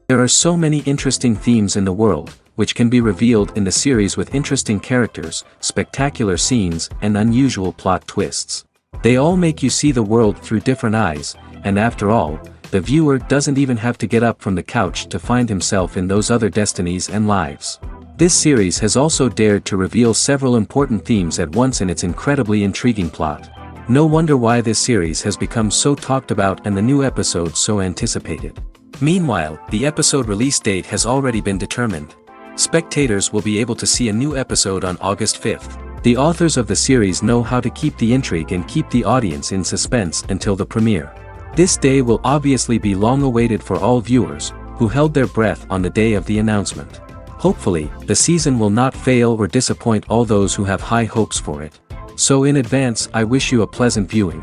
There are so many interesting themes in the world, which can be revealed in the series with interesting characters, spectacular scenes, and unusual plot twists. They all make you see the world through different eyes, and after all, the viewer doesn't even have to get up from the couch to find himself in those other destinies and lives. This series has also dared to reveal several important themes at once in its incredibly intriguing plot. No wonder why this series has become so talked about and the new episodes so anticipated. Meanwhile, the episode release date has already been determined. Spectators will be able to see a new episode on August 5th. The authors of the series know how to keep the intrigue and keep the audience in suspense until the premiere. This day will obviously be long awaited for all viewers, who held their breath on the day of the announcement. Hopefully, the season will not fail or disappoint all those who have high hopes for it. So in advance, I wish you a pleasant viewing.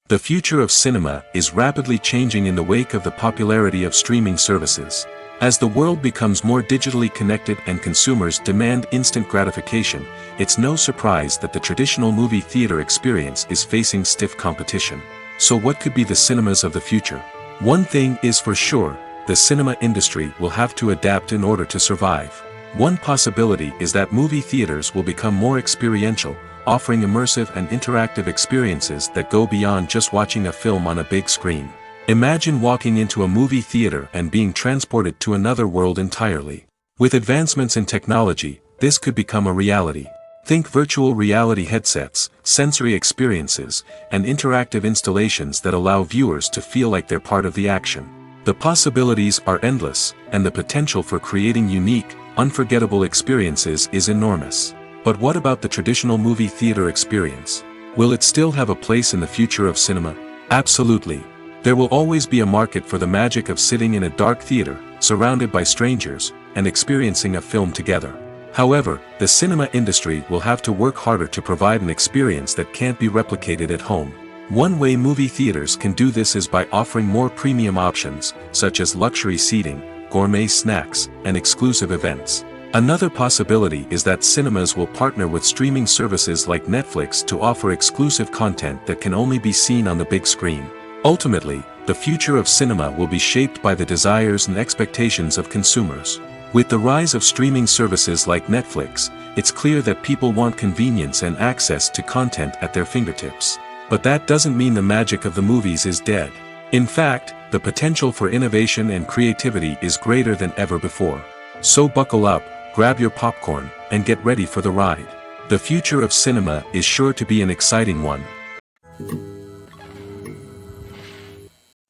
The future of cinema is rapidly changing in the wake of the popularity of streaming services. As the world becomes more digitally connected and consumers demand instant gratification, it's no surprise that the traditional movie theater experience is facing stiff competition. So what could be the cinemas of the future? One thing is for sure, the cinema industry will have to adapt in order to survive. One possibility is that movie theaters will become more experiential, offering immersive and interactive experiences that go beyond just watching a film on a big screen. Imagine walking into a movie theater and being transported to another world entirely. With advancements in technology, this could become a reality. Think virtual reality headsets, sensory experiences, and interactive installations that allow viewers to feel like they're part of the action. The possibilities are endless, and the potential for creating unique, unforgettable experiences is enormous. But what about the traditional movie theater experience? Will it still have a place in the future of cinema? Absolutely. There will always be a market for the magic of sitting in a dark theater, surrounded by strangers, and experiencing a film together. However, the cinema industry will have to work harder to provide an experience that can't be replicated at home. One way movie theaters can do this is by offering more premium options, such as luxury seating, gourmet snacks, and exclusive events. Another possibility is that cinemas will partner with streaming services like Netflix to offer exclusive content that can only be seen on the big screen. Ultimately, the future of cinema will be shaped by the desires and expectations of consumers. With the rise of streaming services like Netflix, it's clear that people want convenience and access to content at their fingertips. But that doesn't mean the magic of the movies is dead. In fact, the potential for innovation and creativity is greater than ever before. So buckle up, grab your popcorn, and get ready for the ride. The future of cinema is sure to be an exciting one.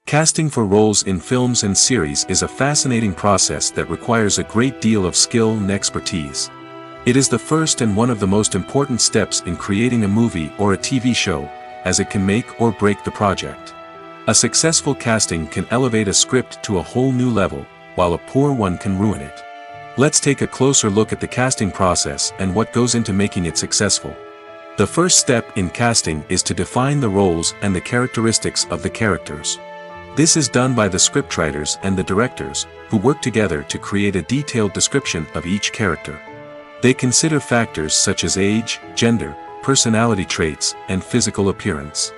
Casting for roles in films and series is a fascinating process that requires a great deal of skill and expertise. It is the first and one of the most important steps in creating a movie or a TV show, as it can make or break the project. A successful casting can elevate a script to a whole new level, while a poor one can ruin it. Let's take a closer look at the casting process and what goes into making it successful. The first step in casting is to define the roles and the characteristics of the characters. This is done by the scriptwriters and the directors, who work together to create a detailed description of each character. They consider factors such as age, gender, personality traits, and physical appearance.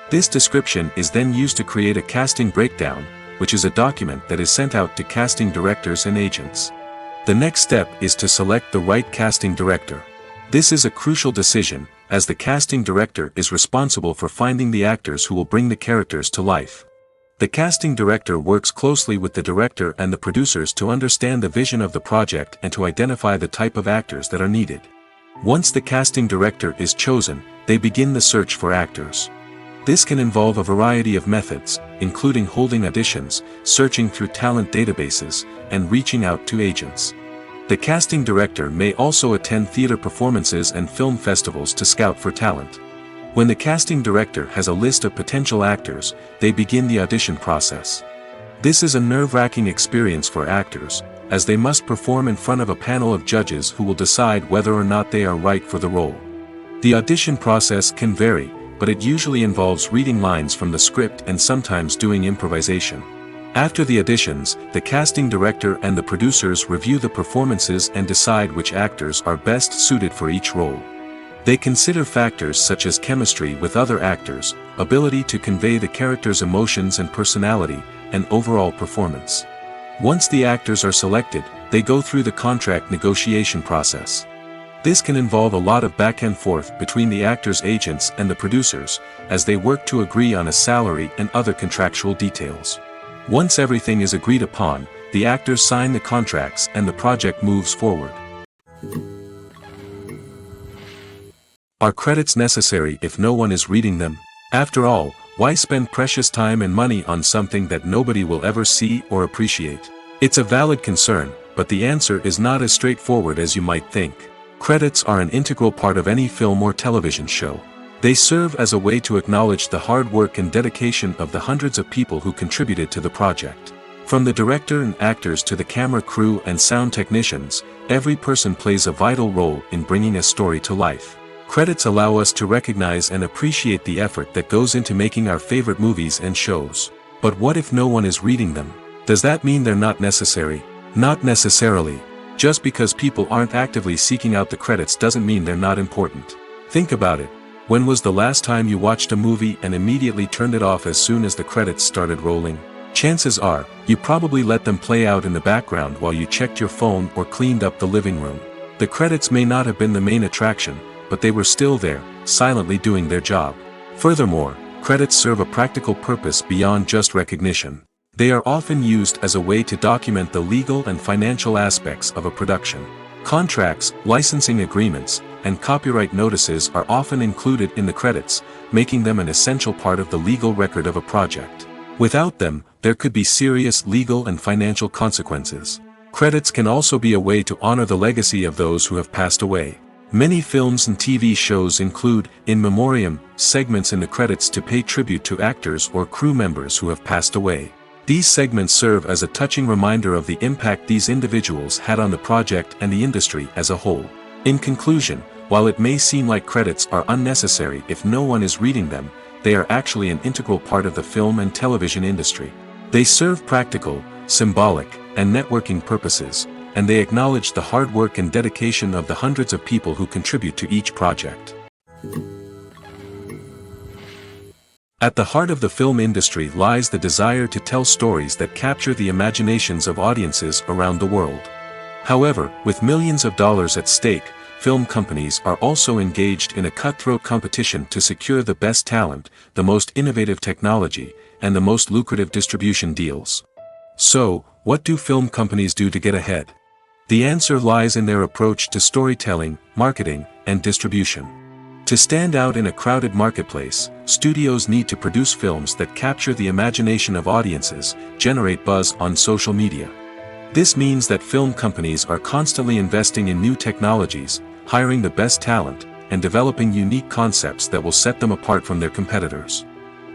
This description is then used to create a casting breakdown, which is a document that is sent out to casting directors and agents. The next step is to select the right casting director. This is a crucial decision, as the casting director is responsible for finding the actors who will bring the characters to life. The casting director works closely with the director and the producers to understand the vision of the project and to identify the type of actors that are needed. Once the casting director is chosen, they begin the search for actors. This can involve a variety of methods, including holding auditions, searching through talent databases, and reaching out to agents. The casting director may also attend theater performances and film festivals to scout for talent. When the casting director has a list of potential actors, they begin the audition process. This is a nerve-wracking experience for actors, as they must perform in front of a panel of judges who will decide whether or not they are right for the role. The audition process can vary, but it usually involves reading lines from the script and sometimes doing improvisation. After the auditions, the casting director and the producers review the performances and decide which actors are best suited for each role. They consider factors such as chemistry with other actors, ability to convey the character's emotions and personality, and overall performance. Once the actors are selected, they go through the contract negotiation process. This can involve a lot of back and forth between the actors' agents and the producers, as they work to agree on a salary and other contractual details. Once everything is agreed upon, the actors sign the contracts and the project moves forward. Are credits necessary if no one is reading them? After all, why spend precious time and money on something that nobody will ever see or appreciate? It's a valid concern, but the answer is not as straightforward as you might think. Credits are an integral part of any film or television show. They serve as a way to acknowledge the hard work and dedication of the hundreds of people who contributed to the project. From the director and actors to the camera crew and sound technicians, every person plays a vital role in bringing a story to life. Credits allow us to recognize and appreciate the effort that goes into making our favorite movies and shows. But what if no one is reading them? Does that mean they're not necessary? Not necessarily. Just because people aren't actively seeking out the credits doesn't mean they're not important. Think about it. When was the last time you watched a movie and immediately turned it off as soon as the credits started rolling? Chances are, you probably let them play out in the background while you checked your phone or cleaned up the living room. The credits may not have been the main attraction, but they were still there, silently doing their job. Furthermore, credits serve a practical purpose beyond just recognition. They are often used as a way to document the legal and financial aspects of a production. Contracts, licensing agreements, and copyright notices are often included in the credits, making them an essential part of the legal record of a project. Without them, there could be serious legal and financial consequences. Credits can also be a way to honor the legacy of those who have passed away. Many films and TV shows include, in memoriam, segments in the credits to pay tribute to actors or crew members who have passed away. These segments serve as a touching reminder of the impact these individuals had on the project and the industry as a whole. In conclusion, while it may seem like credits are unnecessary if no one is reading them, they are actually an integral part of the film and television industry. They serve practical, symbolic, and networking purposes, and they acknowledge the hard work and dedication of the hundreds of people who contribute to each project. At the heart of the film industry lies the desire to tell stories that capture the imaginations of audiences around the world. However, with millions of dollars at stake, film companies are also engaged in a cutthroat competition to secure the best talent, the most innovative technology, and the most lucrative distribution deals. So, what do film companies do to get ahead? The answer lies in their approach to storytelling, marketing, and distribution. To stand out in a crowded marketplace, studios need to produce films that capture the imagination of audiences, generate buzz on social media. This means that film companies are constantly investing in new technologies, hiring the best talent, and developing unique concepts that will set them apart from their competitors.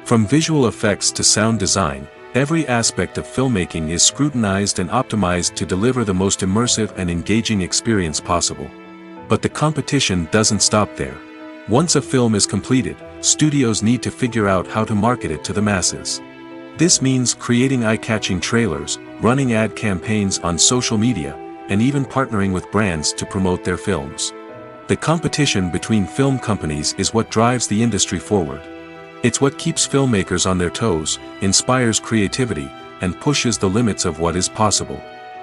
From visual effects to sound design, every aspect of filmmaking is scrutinized and optimized to deliver the most immersive and engaging experience possible. But the competition doesn't stop there. Once a film is completed, studios need to figure out how to market it to the masses. This means creating eye-catching trailers, running ad campaigns on social media, and even partnering with brands to promote their films. The competition between film companies is what drives the industry forward. It's what keeps filmmakers on their toes, inspires creativity, and pushes the limits of what is possible.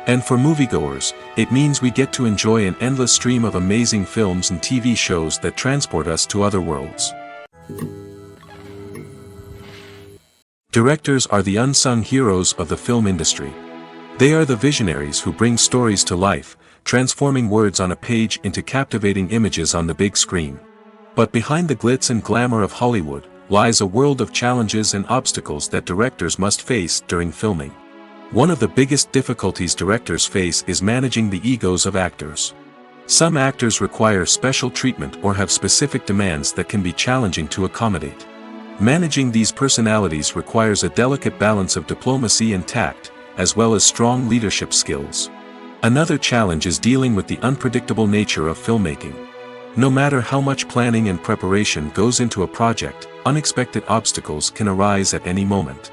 And for moviegoers, it means we get to enjoy an endless stream of amazing films and TV shows that transport us to other worlds. Directors are the unsung heroes of the film industry. They are the visionaries who bring stories to life, transforming words on a page into captivating images on the big screen. But behind the glitz and glamour of Hollywood, lies a world of challenges and obstacles that directors must face during filming. One of the biggest difficulties directors face is managing the egos of actors. Some actors require special treatment or have specific demands that can be challenging to accommodate. Managing these personalities requires a delicate balance of diplomacy and tact, as well as strong leadership skills. Another challenge is dealing with the unpredictable nature of filmmaking. No matter how much planning and preparation goes into a project, unexpected obstacles can arise at any moment.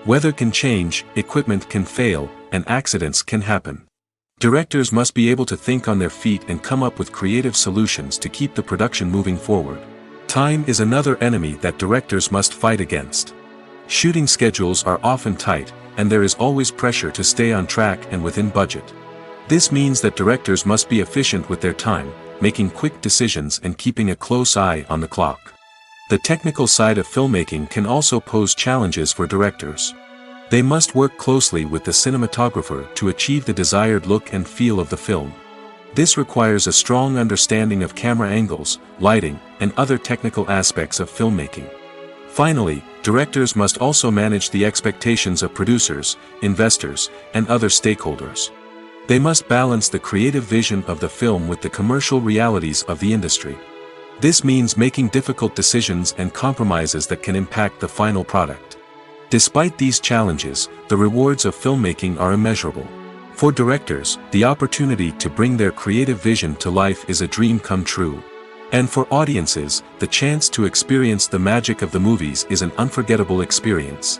Weather can change, equipment can fail, and accidents can happen. Directors must be able to think on their feet and come up with creative solutions to keep the production moving forward. Time is another enemy that directors must fight against. Shooting schedules are often tight, and there is always pressure to stay on track and within budget. This means that directors must be efficient with their time, making quick decisions and keeping a close eye on the clock. The technical side of filmmaking can also pose challenges for directors. They must work closely with the cinematographer to achieve the desired look and feel of the film. This requires a strong understanding of camera angles, lighting, and other technical aspects of filmmaking. Finally, directors must also manage the expectations of producers, investors, and other stakeholders. They must balance the creative vision of the film with the commercial realities of the industry. This means making difficult decisions and compromises that can impact the final product. Despite these challenges, the rewards of filmmaking are immeasurable. For directors, the opportunity to bring their creative vision to life is a dream come true. And for audiences, the chance to experience the magic of the movies is an unforgettable experience.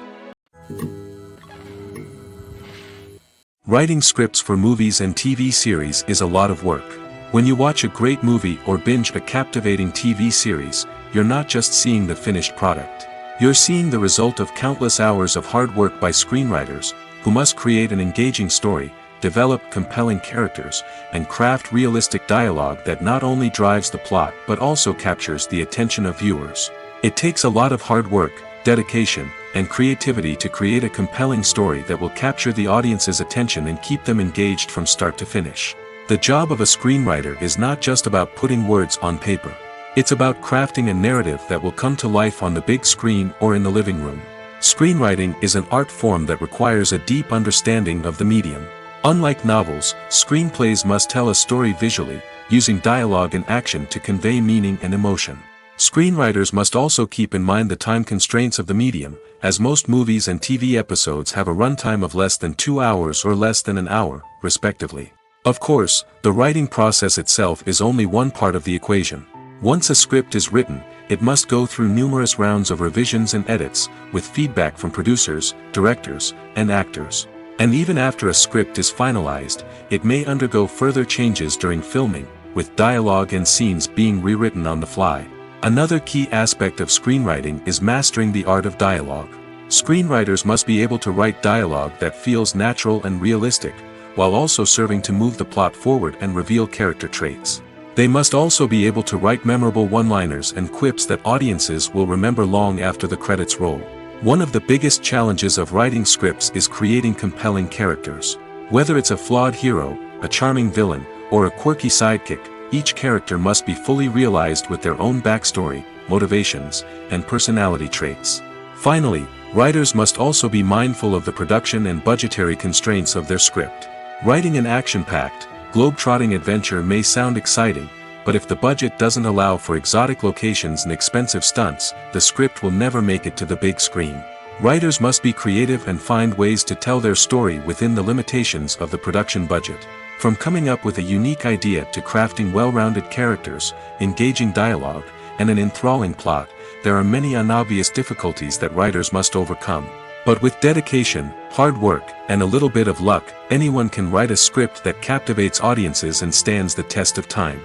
Writing scripts for movies and TV series is a lot of work. When you watch a great movie or binge a captivating TV series, you're not just seeing the finished product. You're seeing the result of countless hours of hard work by screenwriters, who must create an engaging story, develop compelling characters, and craft realistic dialogue that not only drives the plot but also captures the attention of viewers. It takes a lot of hard work, dedication, and creativity to create a compelling story that will capture the audience's attention and keep them engaged from start to finish. The job of a screenwriter is not just about putting words on paper. It's about crafting a narrative that will come to life on the big screen or in the living room. Screenwriting is an art form that requires a deep understanding of the medium. Unlike novels, screenplays must tell a story visually, using dialogue and action to convey meaning and emotion. Screenwriters must also keep in mind the time constraints of the medium, as most movies and TV episodes have a runtime of less than 2 hours or less than an hour, respectively. Of course, the writing process itself is only one part of the equation. Once a script is written, it must go through numerous rounds of revisions and edits, with feedback from producers, directors, and actors. And even after a script is finalized, it may undergo further changes during filming, with dialogue and scenes being rewritten on the fly. Another key aspect of screenwriting is mastering the art of dialogue. Screenwriters must be able to write dialogue that feels natural and realistic, while also serving to move the plot forward and reveal character traits. They must also be able to write memorable one-liners and quips that audiences will remember long after the credits roll. One of the biggest challenges of writing scripts is creating compelling characters. Whether it's a flawed hero, a charming villain, or a quirky sidekick, each character must be fully realized with their own backstory, motivations, and personality traits. Finally, writers must also be mindful of the production and budgetary constraints of their script. Writing an action-packed, globe-trotting adventure may sound exciting, but if the budget doesn't allow for exotic locations and expensive stunts, the script will never make it to the big screen. Writers must be creative and find ways to tell their story within the limitations of the production budget. From coming up with a unique idea to crafting well-rounded characters, engaging dialogue, and an enthralling plot, there are many unobvious difficulties that writers must overcome. But with dedication, hard work, and a little bit of luck, anyone can write a script that captivates audiences and stands the test of time.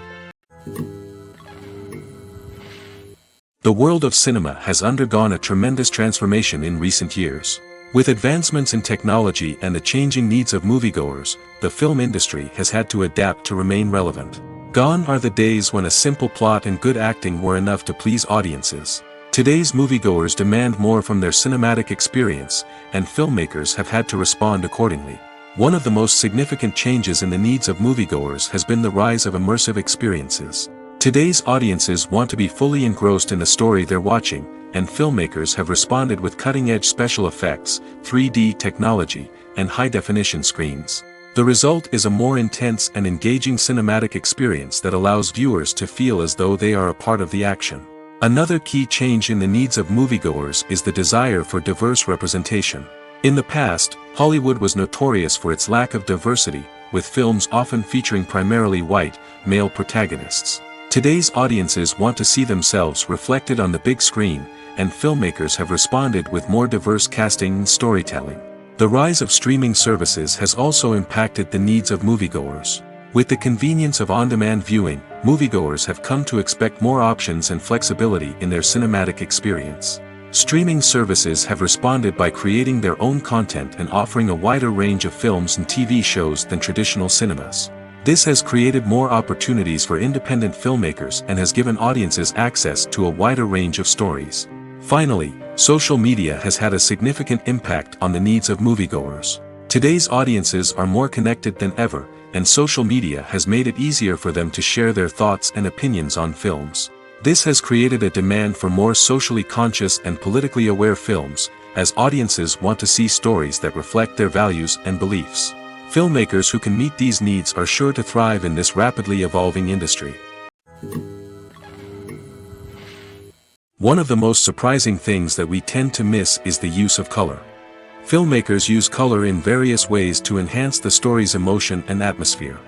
The world of cinema has undergone a tremendous transformation in recent years. With advancements in technology and the changing needs of moviegoers, the film industry has had to adapt to remain relevant. Gone are the days when a simple plot and good acting were enough to please audiences. Today's moviegoers demand more from their cinematic experience, and filmmakers have had to respond accordingly. One of the most significant changes in the needs of moviegoers has been the rise of immersive experiences. Today's audiences want to be fully engrossed in the story they're watching, and filmmakers have responded with cutting-edge special effects, 3D technology, and high-definition screens. The result is a more intense and engaging cinematic experience that allows viewers to feel as though they are a part of the action. Another key change in the needs of moviegoers is the desire for diverse representation. In the past, Hollywood was notorious for its lack of diversity, with films often featuring primarily white, male protagonists. Today's audiences want to see themselves reflected on the big screen, and filmmakers have responded with more diverse casting and storytelling. The rise of streaming services has also impacted the needs of moviegoers. With the convenience of on-demand viewing, moviegoers have come to expect more options and flexibility in their cinematic experience. Streaming services have responded by creating their own content and offering a wider range of films and TV shows than traditional cinemas. This has created more opportunities for independent filmmakers and has given audiences access to a wider range of stories. Finally, social media has had a significant impact on the needs of moviegoers. Today's audiences are more connected than ever, and social media has made it easier for them to share their thoughts and opinions on films. This has created a demand for more socially conscious and politically aware films, as audiences want to see stories that reflect their values and beliefs. Filmmakers who can meet these needs are sure to thrive in this rapidly evolving industry. One of the most surprising things that we tend to miss is the use of color. Filmmakers use color in various ways to enhance the story's emotion and atmosphere.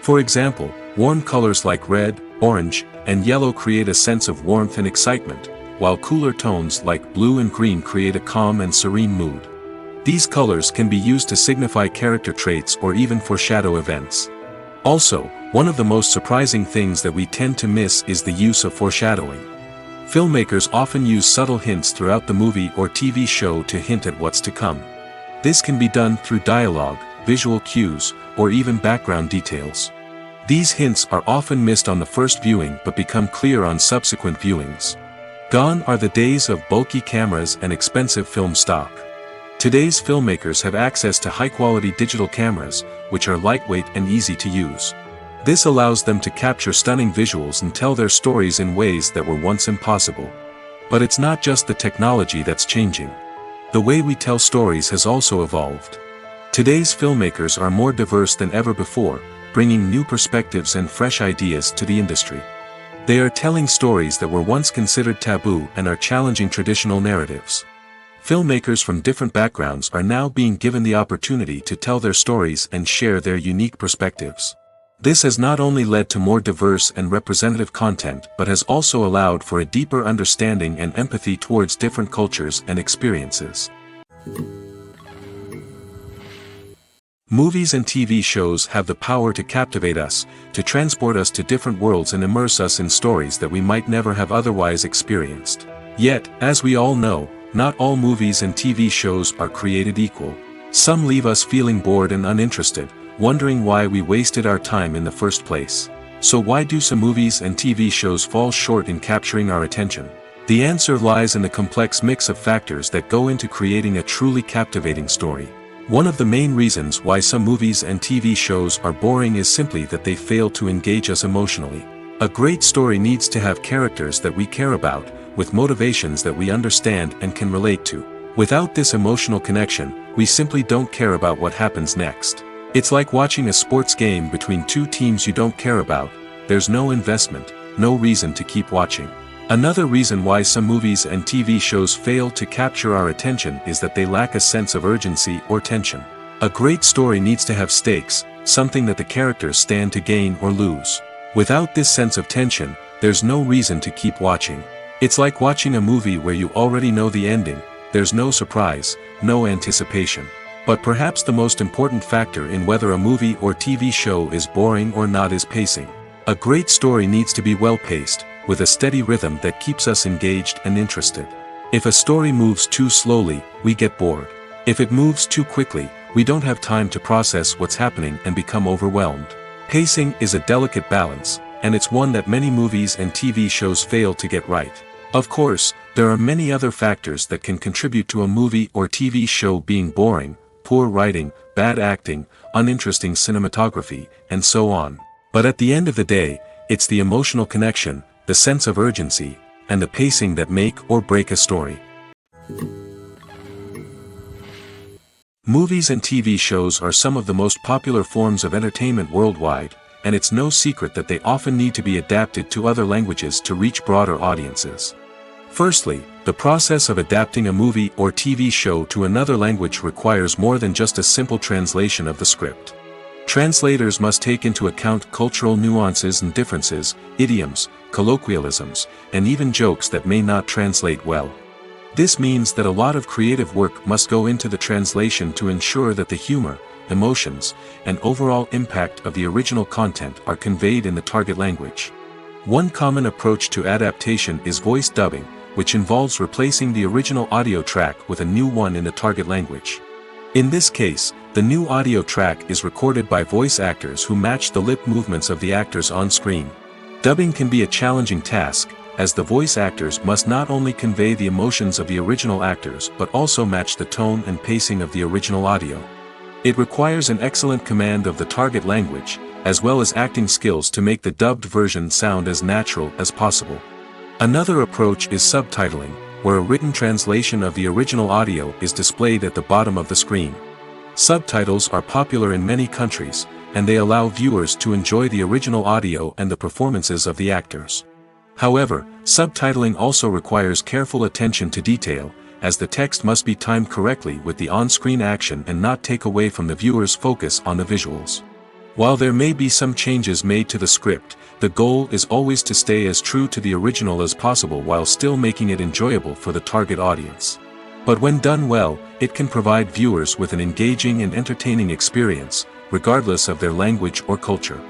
For example, warm colors like red, orange, and yellow create a sense of warmth and excitement, while cooler tones like blue and green create a calm and serene mood. These colors can be used to signify character traits or even foreshadow events. Also, one of the most surprising things that we tend to miss is the use of foreshadowing. Filmmakers often use subtle hints throughout the movie or TV show to hint at what's to come. This can be done through dialogue, visual cues, or even background details. These hints are often missed on the first viewing but become clear on subsequent viewings. Gone are the days of bulky cameras and expensive film stock. Today's filmmakers have access to high-quality digital cameras, which are lightweight and easy to use. This allows them to capture stunning visuals and tell their stories in ways that were once impossible. But it's not just the technology that's changing. The way we tell stories has also evolved. Today's filmmakers are more diverse than ever before, bringing new perspectives and fresh ideas to the industry. They are telling stories that were once considered taboo and are challenging traditional narratives. Filmmakers from different backgrounds are now being given the opportunity to tell their stories and share their unique perspectives. This has not only led to more diverse and representative content but has also allowed for a deeper understanding and empathy towards different cultures and experiences. Movies and TV shows have the power to captivate us, to transport us to different worlds and immerse us in stories that we might never have otherwise experienced. Yet, as we all know, not all movies and TV shows are created equal. Some leave us feeling bored and uninterested, wondering why we wasted our time in the first place. So why do some movies and TV shows fall short in capturing our attention? The answer lies in the complex mix of factors that go into creating a truly captivating story. One of the main reasons why some movies and TV shows are boring is simply that they fail to engage us emotionally. A great story needs to have characters that we care about, with motivations that we understand and can relate to. Without this emotional connection, we simply don't care about what happens next. It's like watching a sports game between two teams you don't care about. There's no investment, no reason to keep watching. Another reason why some movies and TV shows fail to capture our attention is that they lack a sense of urgency or tension. A great story needs to have stakes, something that the characters stand to gain or lose. Without this sense of tension, there's no reason to keep watching. It's like watching a movie where you already know the ending. There's no surprise, no anticipation. But perhaps the most important factor in whether a movie or TV show is boring or not is pacing. A great story needs to be well-paced, with a steady rhythm that keeps us engaged and interested. If a story moves too slowly, we get bored. If it moves too quickly, we don't have time to process what's happening and become overwhelmed. Pacing is a delicate balance, and it's one that many movies and TV shows fail to get right. Of course, there are many other factors that can contribute to a movie or TV show being boring: poor writing, bad acting, uninteresting cinematography, and so on. But at the end of the day, it's the emotional connection, the sense of urgency, and the pacing that make or break a story. Movies and TV shows are some of the most popular forms of entertainment worldwide, and it's no secret that they often need to be adapted to other languages to reach broader audiences. Firstly, the process of adapting a movie or TV show to another language requires more than just a simple translation of the script. Translators must take into account cultural nuances and differences, idioms, colloquialisms, and even jokes that may not translate well. This means that a lot of creative work must go into the translation to ensure that the humor, emotions, and overall impact of the original content are conveyed in the target language. One common approach to adaptation is voice dubbing, which involves replacing the original audio track with a new one in the target language. In this case, the new audio track is recorded by voice actors who match the lip movements of the actors on screen. Dubbing can be a challenging task, as the voice actors must not only convey the emotions of the original actors but also match the tone and pacing of the original audio. It requires an excellent command of the target language, as well as acting skills to make the dubbed version sound as natural as possible. Another approach is subtitling, where a written translation of the original audio is displayed at the bottom of the screen. Subtitles are popular in many countries, and they allow viewers to enjoy the original audio and the performances of the actors. However, subtitling also requires careful attention to detail, as the text must be timed correctly with the on-screen action and not take away from the viewer's focus on the visuals. While there may be some changes made to the script, the goal is always to stay as true to the original as possible while still making it enjoyable for the target audience. But when done well, it can provide viewers with an engaging and entertaining experience, regardless of their language or culture.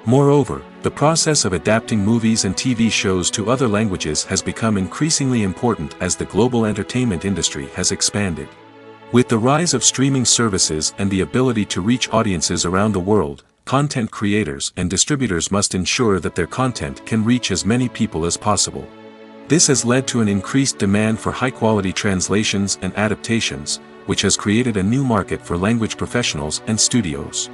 Moreover, the process of adapting movies and TV shows to other languages has become increasingly important as the global entertainment industry has expanded. With the rise of streaming services and the ability to reach audiences around the world, content creators and distributors must ensure that their content can reach as many people as possible. This has led to an increased demand for high-quality translations and adaptations, which has created a new market for language professionals and studios.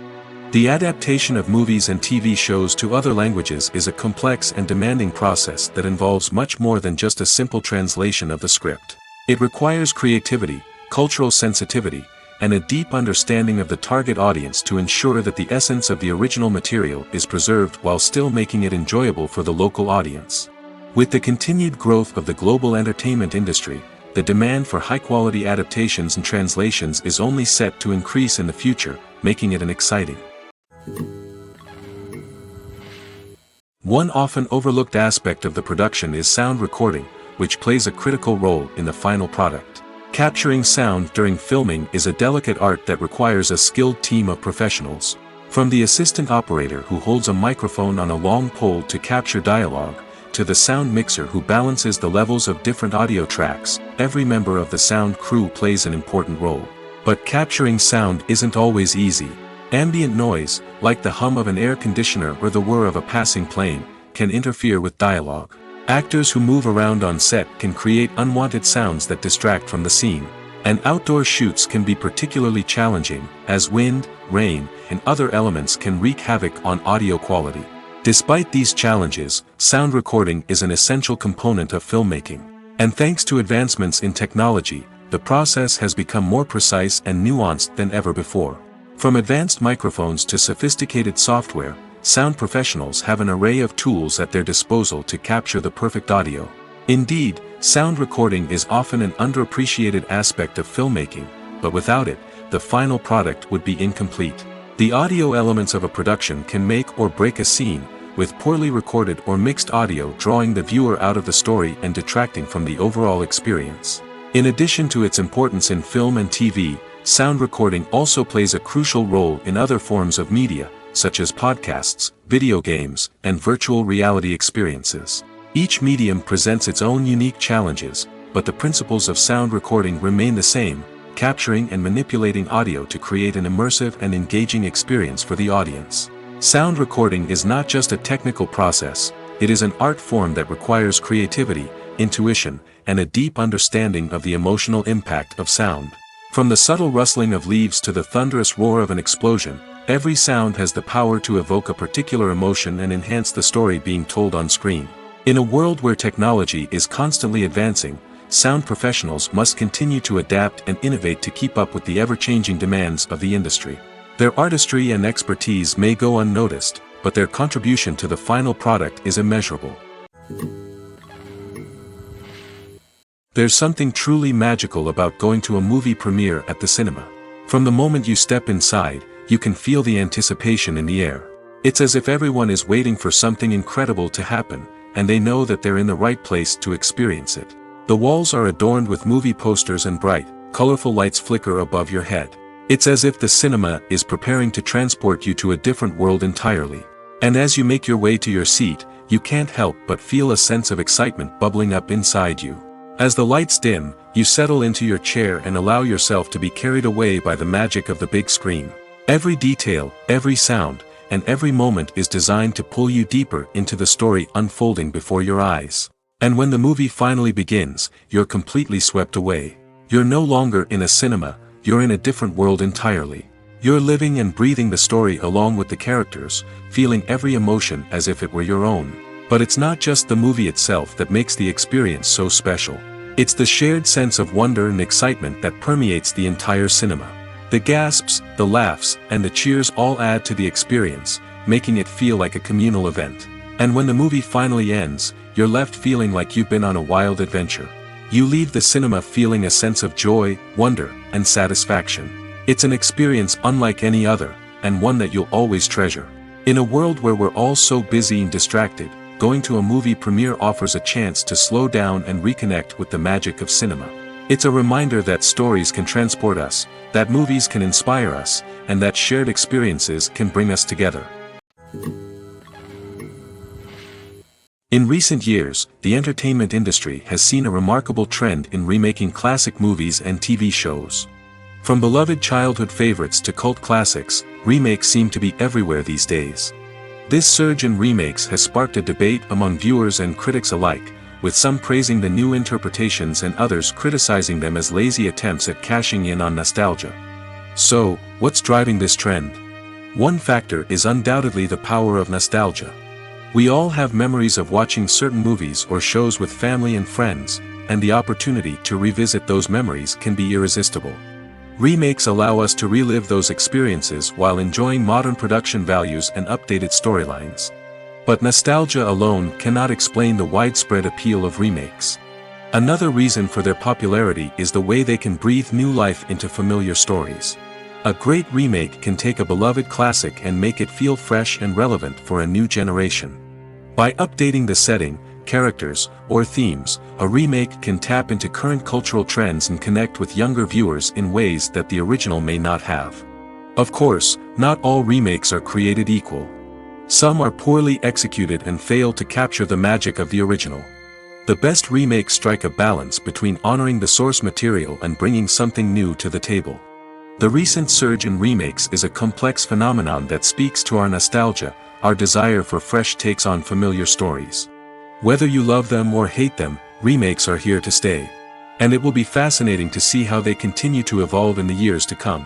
The adaptation of movies and TV shows to other languages is a complex and demanding process that involves much more than just a simple translation of the script. It requires creativity, cultural sensitivity, and a deep understanding of the target audience to ensure that the essence of the original material is preserved while still making it enjoyable for the local audience. With the continued growth of the global entertainment industry, the demand for high-quality adaptations and translations is only set to increase in the future, making it an exciting. One often overlooked aspect of the production is sound recording, which plays a critical role in the final product. Capturing sound during filming is a delicate art that requires a skilled team of professionals. From the assistant operator who holds a microphone on a long pole to capture dialogue, to the sound mixer who balances the levels of different audio tracks, every member of the sound crew plays an important role. But capturing sound isn't always easy. Ambient noise, like the hum of an air conditioner or the whir of a passing plane, can interfere with dialogue. Actors who move around on set can create unwanted sounds that distract from the scene. And outdoor shoots can be particularly challenging, as wind, rain, and other elements can wreak havoc on audio quality. Despite these challenges, sound recording is an essential component of filmmaking. And thanks to advancements in technology, the process has become more precise and nuanced than ever before. From advanced microphones to sophisticated software, sound professionals have an array of tools at their disposal to capture the perfect audio. Indeed, sound recording is often an underappreciated aspect of filmmaking, but without it, the final product would be incomplete. The audio elements of a production can make or break a scene, with poorly recorded or mixed audio drawing the viewer out of the story and detracting from the overall experience. In addition to its importance in film and TV, sound recording also plays a crucial role in other forms of media, such as podcasts, video games, and virtual reality experiences. Each medium presents its own unique challenges, but the principles of sound recording remain the same, capturing and manipulating audio to create an immersive and engaging experience for the audience. Sound recording is not just a technical process, it is an art form that requires creativity, intuition, and a deep understanding of the emotional impact of sound. From the subtle rustling of leaves to the thunderous roar of an explosion, every sound has the power to evoke a particular emotion and enhance the story being told on screen. In a world where technology is constantly advancing, sound professionals must continue to adapt and innovate to keep up with the ever-changing demands of the industry. Their artistry and expertise may go unnoticed, but their contribution to the final product is immeasurable. There's something truly magical about going to a movie premiere at the cinema. From the moment you step inside, you can feel the anticipation in the air. It's as if everyone is waiting for something incredible to happen, and they know that they're in the right place to experience it. The walls are adorned with movie posters and bright, colorful lights flicker above your head. It's as if the cinema is preparing to transport you to a different world entirely. And as you make your way to your seat, you can't help but feel a sense of excitement bubbling up inside you. As the lights dim, you settle into your chair and allow yourself to be carried away by the magic of the big screen. Every detail, every sound, and every moment is designed to pull you deeper into the story unfolding before your eyes. And when the movie finally begins, you're completely swept away. You're no longer in a cinema, you're in a different world entirely. You're living and breathing the story along with the characters, feeling every emotion as if it were your own. But it's not just the movie itself that makes the experience so special. It's the shared sense of wonder and excitement that permeates the entire cinema. The gasps, the laughs, and the cheers all add to the experience, making it feel like a communal event. And when the movie finally ends, you're left feeling like you've been on a wild adventure. You leave the cinema feeling a sense of joy, wonder, and satisfaction. It's an experience unlike any other, and one that you'll always treasure. In a world where we're all so busy and distracted, going to a movie premiere offers a chance to slow down and reconnect with the magic of cinema. It's a reminder that stories can transport us, that movies can inspire us, and that shared experiences can bring us together. In recent years, the entertainment industry has seen a remarkable trend in remaking classic movies and TV shows. From beloved childhood favorites to cult classics, remakes seem to be everywhere these days. This surge in remakes has sparked a debate among viewers and critics alike, with some praising the new interpretations and others criticizing them as lazy attempts at cashing in on nostalgia. So, what's driving this trend? One factor is undoubtedly the power of nostalgia. We all have memories of watching certain movies or shows with family and friends, and the opportunity to revisit those memories can be irresistible. Remakes allow us to relive those experiences while enjoying modern production values and updated storylines. But nostalgia alone cannot explain the widespread appeal of remakes. Another reason for their popularity is the way they can breathe new life into familiar stories. A great remake can take a beloved classic and make it feel fresh and relevant for a new generation. By updating the setting, characters, or themes, a remake can tap into current cultural trends and connect with younger viewers in ways that the original may not have. Of course, not all remakes are created equal. Some are poorly executed and fail to capture the magic of the original. The best remakes strike a balance between honoring the source material and bringing something new to the table. The recent surge in remakes is a complex phenomenon that speaks to our nostalgia, our desire for fresh takes on familiar stories. Whether you love them or hate them, remakes are here to stay. And it will be fascinating to see how they continue to evolve in the years to come.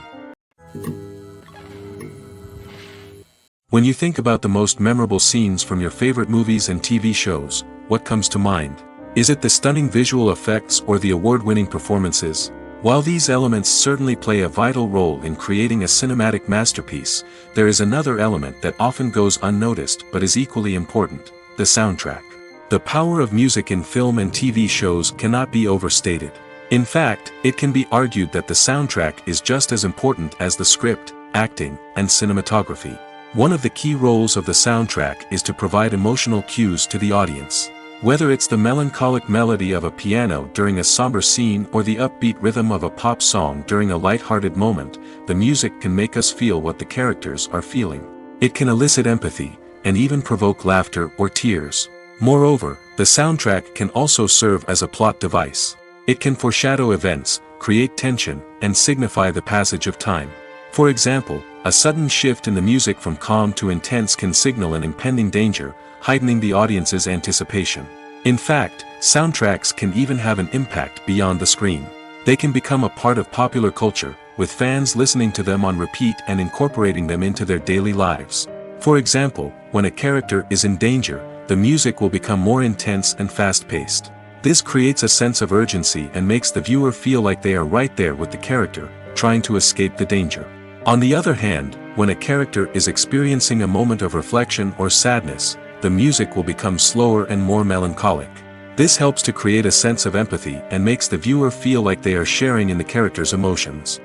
When you think about the most memorable scenes from your favorite movies and TV shows, what comes to mind? Is it the stunning visual effects or the award-winning performances? While these elements certainly play a vital role in creating a cinematic masterpiece, there is another element that often goes unnoticed but is equally important: the soundtrack. The power of music in film and TV shows cannot be overstated. In fact, it can be argued that the soundtrack is just as important as the script, acting, and cinematography. One of the key roles of the soundtrack is to provide emotional cues to the audience. Whether it's the melancholic melody of a piano during a somber scene or the upbeat rhythm of a pop song during a light-hearted moment, the music can make us feel what the characters are feeling. It can elicit empathy, and even provoke laughter or tears. Moreover, the soundtrack can also serve as a plot device. It can foreshadow events, create tension, and signify the passage of time. For example, a sudden shift in the music from calm to intense can signal an impending danger, heightening the audience's anticipation. In fact, soundtracks can even have an impact beyond the screen. They can become a part of popular culture, with fans listening to them on repeat and incorporating them into their daily lives. For example, when a character is in danger, the music will become more intense and fast-paced. This creates a sense of urgency and makes the viewer feel like they are right there with the character, trying to escape the danger. On the other hand, when a character is experiencing a moment of reflection or sadness, the music will become slower and more melancholic. This helps to create a sense of empathy and makes the viewer feel like they are sharing in the character's emotions.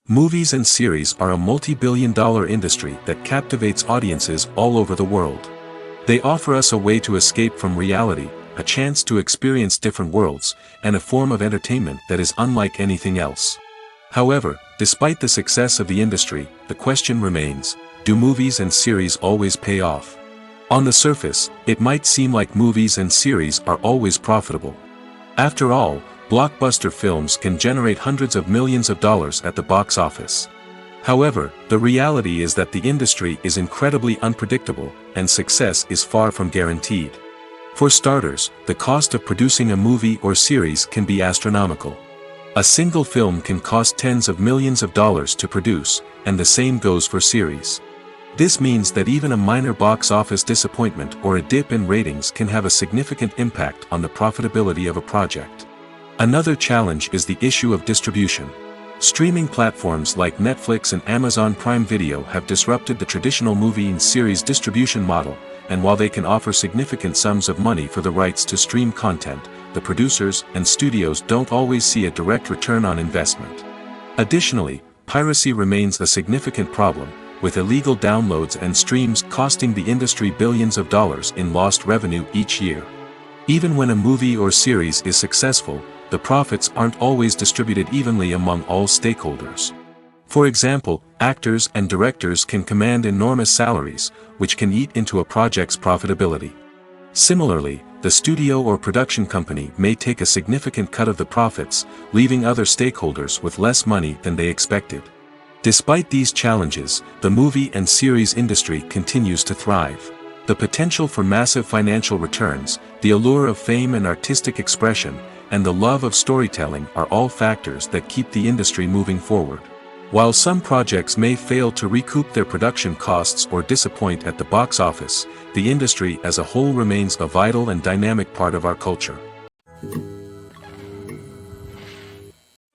Movies and series are a multi-billion-dollar industry that captivates audiences all over the world. They offer us a way to escape from reality, a chance to experience different worlds, and a form of entertainment that is unlike anything else. However, despite the success of the industry, the question remains, do movies and series always pay off? On the surface, it might seem like movies and series are always profitable. After all, blockbuster films can generate hundreds of millions of dollars at the box office. However, the reality is that the industry is incredibly unpredictable, and success is far from guaranteed. For starters, the cost of producing a movie or series can be astronomical. A single film can cost tens of millions of dollars to produce, and the same goes for series. This means that even a minor box office disappointment or a dip in ratings can have a significant impact on the profitability of a project. Another challenge is the issue of distribution. Streaming platforms like Netflix and Amazon Prime Video have disrupted the traditional movie and series distribution model, and while they can offer significant sums of money for the rights to stream content, the producers and studios don't always see a direct return on investment. Additionally, piracy remains a significant problem, with illegal downloads and streams costing the industry billions of dollars in lost revenue each year. Even when a movie or series is successful, the profits aren't always distributed evenly among all stakeholders. For example, actors and directors can command enormous salaries, which can eat into a project's profitability. Similarly, the studio or production company may take a significant cut of the profits, leaving other stakeholders with less money than they expected. Despite these challenges, the movie and series industry continues to thrive. The potential for massive financial returns, the allure of fame and artistic expression, and the love of storytelling are all factors that keep the industry moving forward. While some projects may fail to recoup their production costs or disappoint at the box office, the industry as a whole remains a vital and dynamic part of our culture.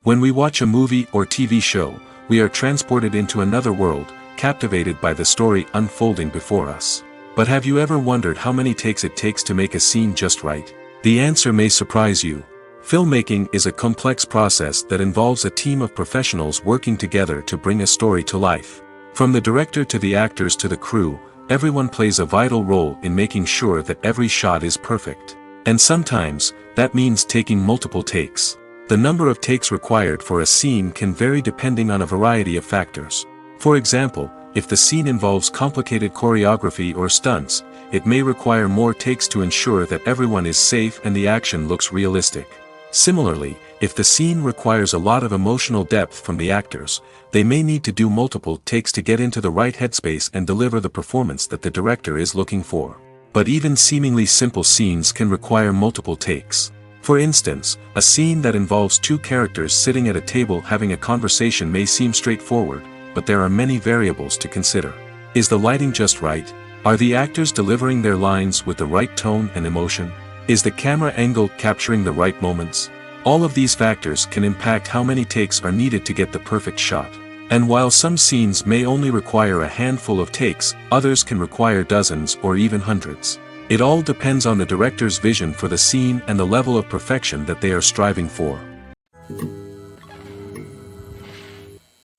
When we watch a movie or TV show, we are transported into another world, captivated by the story unfolding before us. But have you ever wondered how many takes it takes to make a scene just right? The answer may surprise you. Filmmaking is a complex process that involves a team of professionals working together to bring a story to life. From the director to the actors to the crew, everyone plays a vital role in making sure that every shot is perfect. And sometimes, that means taking multiple takes. The number of takes required for a scene can vary depending on a variety of factors. For example, if the scene involves complicated choreography or stunts, it may require more takes to ensure that everyone is safe and the action looks realistic. Similarly, if the scene requires a lot of emotional depth from the actors, they may need to do multiple takes to get into the right headspace and deliver the performance that the director is looking for. But even seemingly simple scenes can require multiple takes. For instance, a scene that involves two characters sitting at a table having a conversation may seem straightforward, but there are many variables to consider. Is the lighting just right? Are the actors delivering their lines with the right tone and emotion? Is the camera angle capturing the right moments? All of these factors can impact how many takes are needed to get the perfect shot. And while some scenes may only require a handful of takes, others can require dozens or even hundreds. It all depends on the director's vision for the scene and the level of perfection that they are striving for.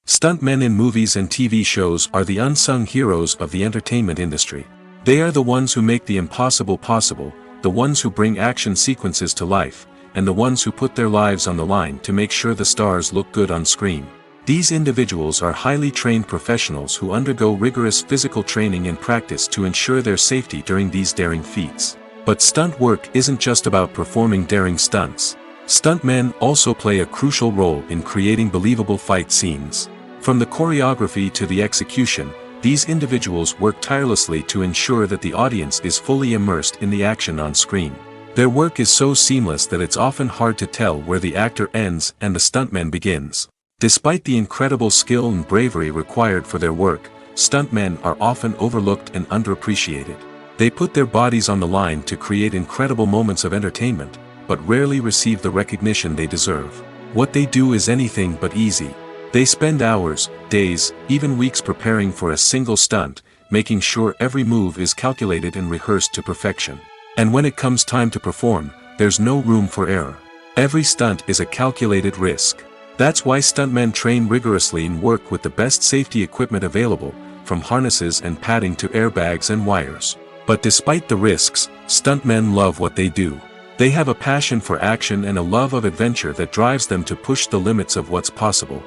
Stuntmen in movies and TV shows are the unsung heroes of the entertainment industry. They are the ones who make the impossible possible, the ones who bring action sequences to life, and the ones who put their lives on the line to make sure the stars look good on screen. These individuals are highly trained professionals who undergo rigorous physical training and practice to ensure their safety during these daring feats. But stunt work isn't just about performing daring stunts. Stuntmen also play a crucial role in creating believable fight scenes. From the choreography to the execution, these individuals work tirelessly to ensure that the audience is fully immersed in the action on screen. Their work is so seamless that it's often hard to tell where the actor ends and the stuntman begins. Despite the incredible skill and bravery required for their work, stuntmen are often overlooked and underappreciated. They put their bodies on the line to create incredible moments of entertainment, but rarely receive the recognition they deserve. What they do is anything but easy. They spend hours, days, even weeks preparing for a single stunt, making sure every move is calculated and rehearsed to perfection. And when it comes time to perform, there's no room for error. Every stunt is a calculated risk. That's why stuntmen train rigorously and work with the best safety equipment available, from harnesses and padding to airbags and wires. But despite the risks, stuntmen love what they do. They have a passion for action and a love of adventure that drives them to push the limits of what's possible.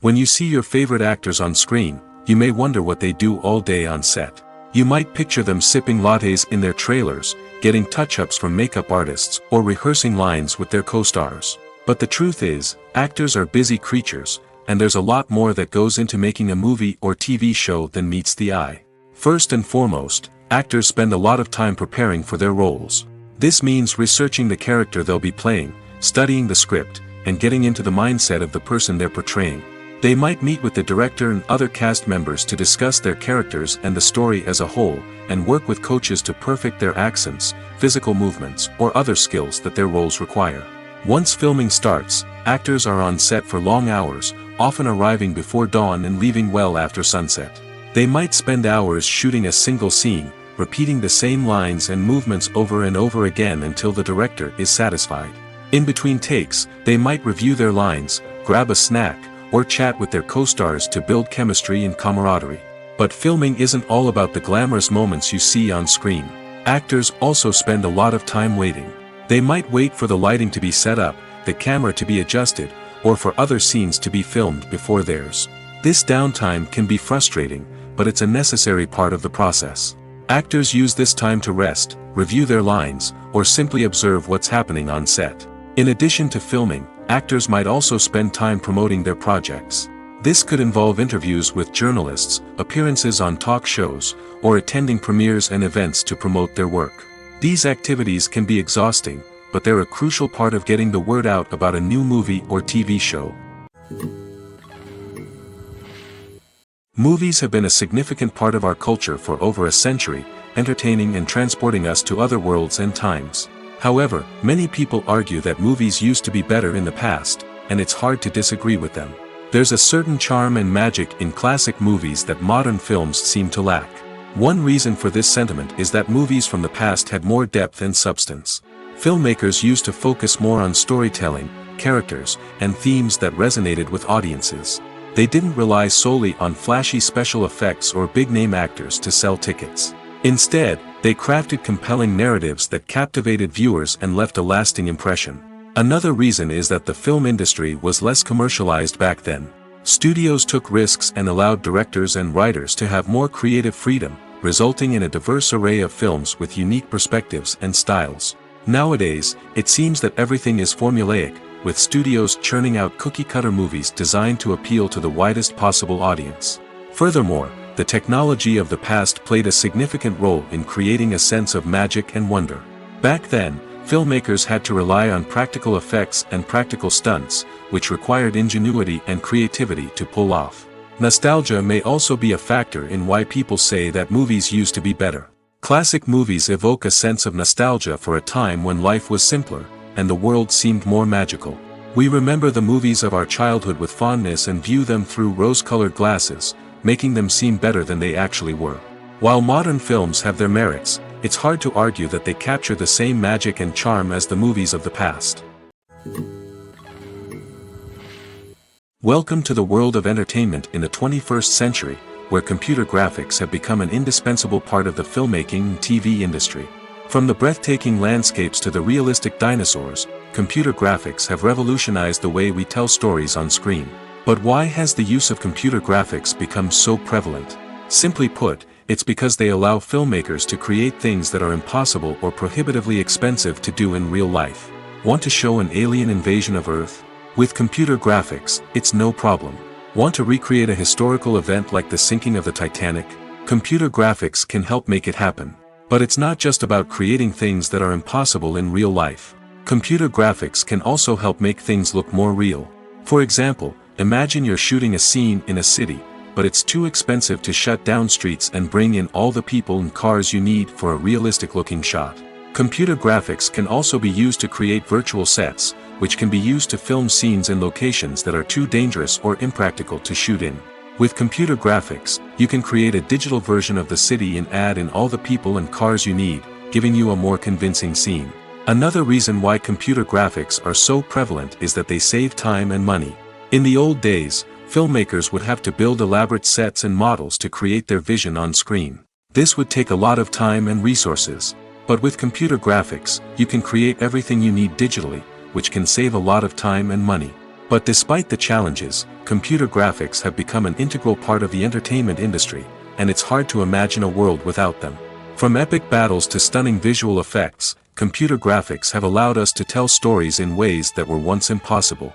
When you see your favorite actors on screen, you may wonder what they do all day on set. You might picture them sipping lattes in their trailers, getting touch-ups from makeup artists, or rehearsing lines with their co-stars. But the truth is, actors are busy creatures, and there's a lot more that goes into making a movie or TV show than meets the eye. First and foremost, actors spend a lot of time preparing for their roles. This means researching the character they'll be playing, studying the script, and getting into the mindset of the person they're portraying. They might meet with the director and other cast members to discuss their characters and the story as a whole, and work with coaches to perfect their accents, physical movements, or other skills that their roles require. Once filming starts, actors are on set for long hours, often arriving before dawn and leaving well after sunset. They might spend hours shooting a single scene, repeating the same lines and movements over and over again until the director is satisfied. In between takes, they might review their lines, grab a snack, or chat with their co-stars to build chemistry and camaraderie. But filming isn't all about the glamorous moments you see on screen. Actors also spend a lot of time waiting. They might wait for the lighting to be set up, the camera to be adjusted, or for other scenes to be filmed before theirs. This downtime can be frustrating, but it's a necessary part of the process. Actors use this time to rest, review their lines, or simply observe what's happening on set. In addition to filming, actors might also spend time promoting their projects. This could involve interviews with journalists, appearances on talk shows, or attending premieres and events to promote their work. These activities can be exhausting, but they're a crucial part of getting the word out about a new movie or TV show. Movies have been a significant part of our culture for over a century, entertaining and transporting us to other worlds and times. However, many people argue that movies used to be better in the past, and it's hard to disagree with them. There's a certain charm and magic in classic movies that modern films seem to lack. One reason for this sentiment is that movies from the past had more depth and substance. Filmmakers used to focus more on storytelling, characters, and themes that resonated with audiences. They didn't rely solely on flashy special effects or big-name actors to sell tickets. Instead, they crafted compelling narratives that captivated viewers and left a lasting impression. Another reason is that the film industry was less commercialized back then. Studios took risks and allowed directors and writers to have more creative freedom, resulting in a diverse array of films with unique perspectives and styles. Nowadays, it seems that everything is formulaic, with studios churning out cookie-cutter movies designed to appeal to the widest possible audience. Furthermore, the technology of the past played a significant role in creating a sense of magic and wonder. Back then, filmmakers had to rely on practical effects and practical stunts, which required ingenuity and creativity to pull off. Nostalgia may also be a factor in why people say that movies used to be better. Classic movies evoke a sense of nostalgia for a time when life was simpler, and the world seemed more magical. We remember the movies of our childhood with fondness and view them through rose-colored glasses, making them seem better than they actually were. While modern films have their merits, it's hard to argue that they capture the same magic and charm as the movies of the past. Welcome to the world of entertainment in the 21st century, where computer graphics have become an indispensable part of the filmmaking and TV industry. From the breathtaking landscapes to the realistic dinosaurs, computer graphics have revolutionized the way we tell stories on screen. But why has the use of computer graphics become so prevalent? Simply put, it's because they allow filmmakers to create things that are impossible or prohibitively expensive to do in real life. Want to show an alien invasion of Earth? With computer graphics, it's no problem. Want to recreate a historical event like the sinking of the Titanic? Computer graphics can help make it happen. But it's not just about creating things that are impossible in real life. Computer graphics can also help make things look more real. For example, imagine you're shooting a scene in a city, but it's too expensive to shut down streets and bring in all the people and cars you need for a realistic-looking shot. Computer graphics can also be used to create virtual sets, which can be used to film scenes in locations that are too dangerous or impractical to shoot in. With computer graphics, you can create a digital version of the city and add in all the people and cars you need, giving you a more convincing scene. Another reason why computer graphics are so prevalent is that they save time and money. In the old days, filmmakers would have to build elaborate sets and models to create their vision on screen. This would take a lot of time and resources. But with computer graphics, you can create everything you need digitally, which can save a lot of time and money. But despite the challenges, computer graphics have become an integral part of the entertainment industry, and it's hard to imagine a world without them. From epic battles to stunning visual effects, computer graphics have allowed us to tell stories in ways that were once impossible.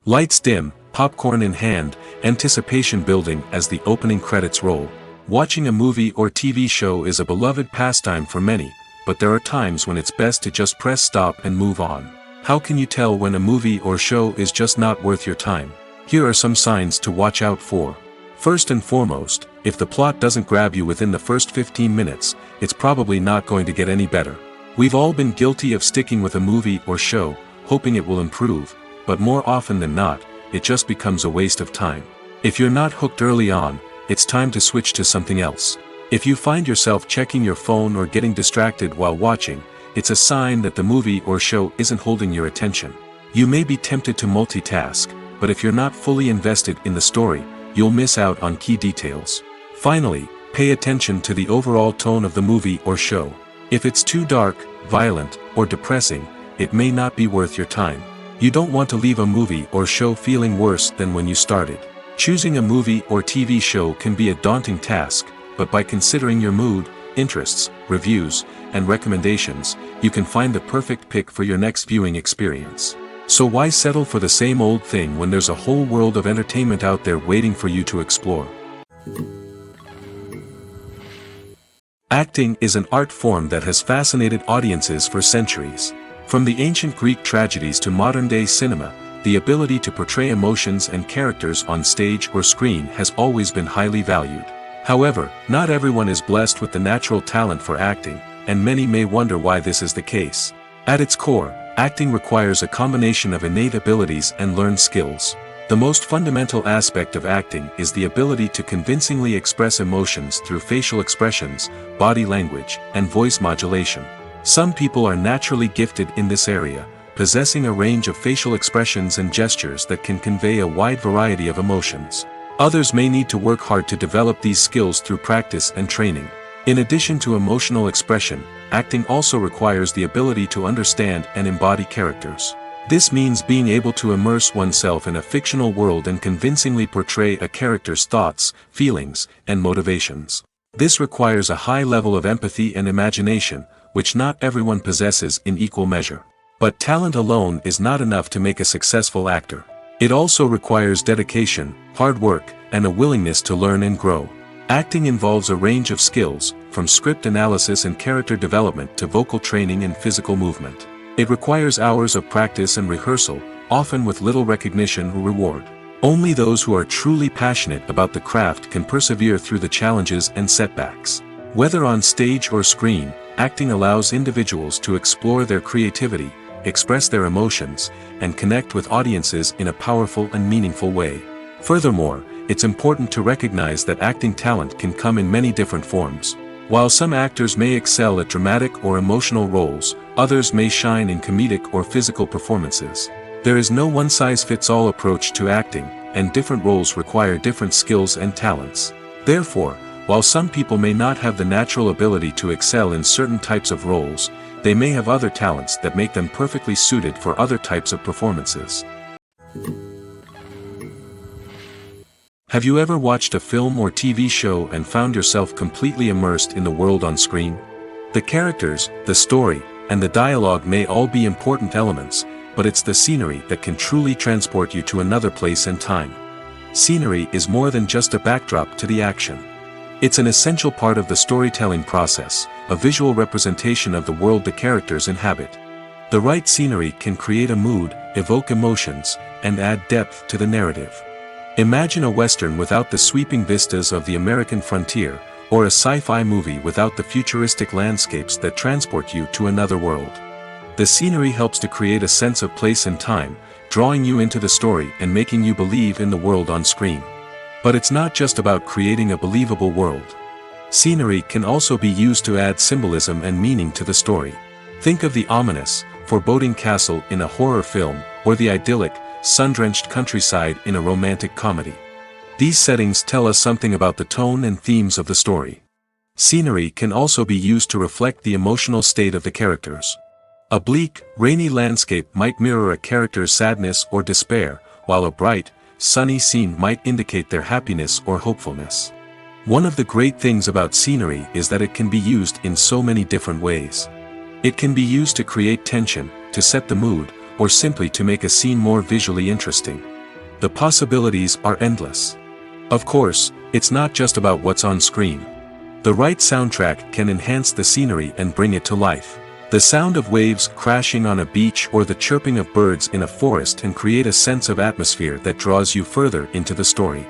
Lights dim, popcorn in hand, anticipation building as the opening credits roll. Watching a movie or TV show is a beloved pastime for many, but there are times when it's best to just press stop and move on. How can you tell when a movie or show is just not worth your time? Here are some signs to watch out for. First and foremost, if the plot doesn't grab you within the first 15 minutes, it's probably not going to get any better. We've all been guilty of sticking with a movie or show, hoping it will improve, but more often than not, it just becomes a waste of time. If you're not hooked early on, it's time to switch to something else. If you find yourself checking your phone or getting distracted while watching, it's a sign that the movie or show isn't holding your attention. You may be tempted to multitask, but if you're not fully invested in the story, you'll miss out on key details. Finally, pay attention to the overall tone of the movie or show. If it's too dark, violent, or depressing, it may not be worth your time. You don't want to leave a movie or show feeling worse than when you started. Choosing a movie or TV show can be a daunting task, but by considering your mood, interests, reviews, and recommendations, you can find the perfect pick for your next viewing experience. So why settle for the same old thing when there's a whole world of entertainment out there waiting for you to explore? Acting is an art form that has fascinated audiences for centuries. From the ancient Greek tragedies to modern-day cinema, the ability to portray emotions and characters on stage or screen has always been highly valued. However, not everyone is blessed with the natural talent for acting, and many may wonder why this is the case. At its core, acting requires a combination of innate abilities and learned skills. The most fundamental aspect of acting is the ability to convincingly express emotions through facial expressions, body language, and voice modulation. Some people are naturally gifted in this area, possessing a range of facial expressions and gestures that can convey a wide variety of emotions. Others may need to work hard to develop these skills through practice and training. In addition to emotional expression, acting also requires the ability to understand and embody characters. This means being able to immerse oneself in a fictional world and convincingly portray a character's thoughts, feelings, and motivations. This requires a high level of empathy and imagination, which not everyone possesses in equal measure. But talent alone is not enough to make a successful actor. It also requires dedication, hard work, and a willingness to learn and grow. Acting involves a range of skills, from script analysis and character development to vocal training and physical movement. It requires hours of practice and rehearsal, often with little recognition or reward. Only those who are truly passionate about the craft can persevere through the challenges and setbacks. Whether on stage or screen, acting allows individuals to explore their creativity, express their emotions, and connect with audiences in a powerful and meaningful way. Furthermore, it's important to recognize that acting talent can come in many different forms. While some actors may excel at dramatic or emotional roles, others may shine in comedic or physical performances. There is no one-size-fits-all approach to acting, and different roles require different skills and talents. Therefore, while some people may not have the natural ability to excel in certain types of roles, they may have other talents that make them perfectly suited for other types of performances. Have you ever watched a film or TV show and found yourself completely immersed in the world on screen? The characters, the story, and the dialogue may all be important elements, but it's the scenery that can truly transport you to another place and time. Scenery is more than just a backdrop to the action. It's an essential part of the storytelling process, a visual representation of the world the characters inhabit. The right scenery can create a mood, evoke emotions, and add depth to the narrative. Imagine a Western without the sweeping vistas of the American frontier, or a sci-fi movie without the futuristic landscapes that transport you to another world. The scenery helps to create a sense of place and time, drawing you into the story and making you believe in the world on screen. But it's not just about creating a believable world. Scenery can also be used to add symbolism and meaning to the story. Think of the ominous, foreboding castle in a horror film, or the idyllic, sun-drenched countryside in a romantic comedy. These settings tell us something about the tone and themes of the story. Scenery can also be used to reflect the emotional state of the characters. A bleak, rainy landscape might mirror a character's sadness or despair, while a bright, sunny scene might indicate their happiness or hopefulness. One of the great things about scenery is that it can be used in so many different ways. It can be used to create tension, to set the mood, or simply to make a scene more visually interesting. The possibilities are endless. Of course, it's not just about what's on screen. The right soundtrack can enhance the scenery and bring it to life. The sound of waves crashing on a beach or the chirping of birds in a forest can create a sense of atmosphere that draws you further into the story.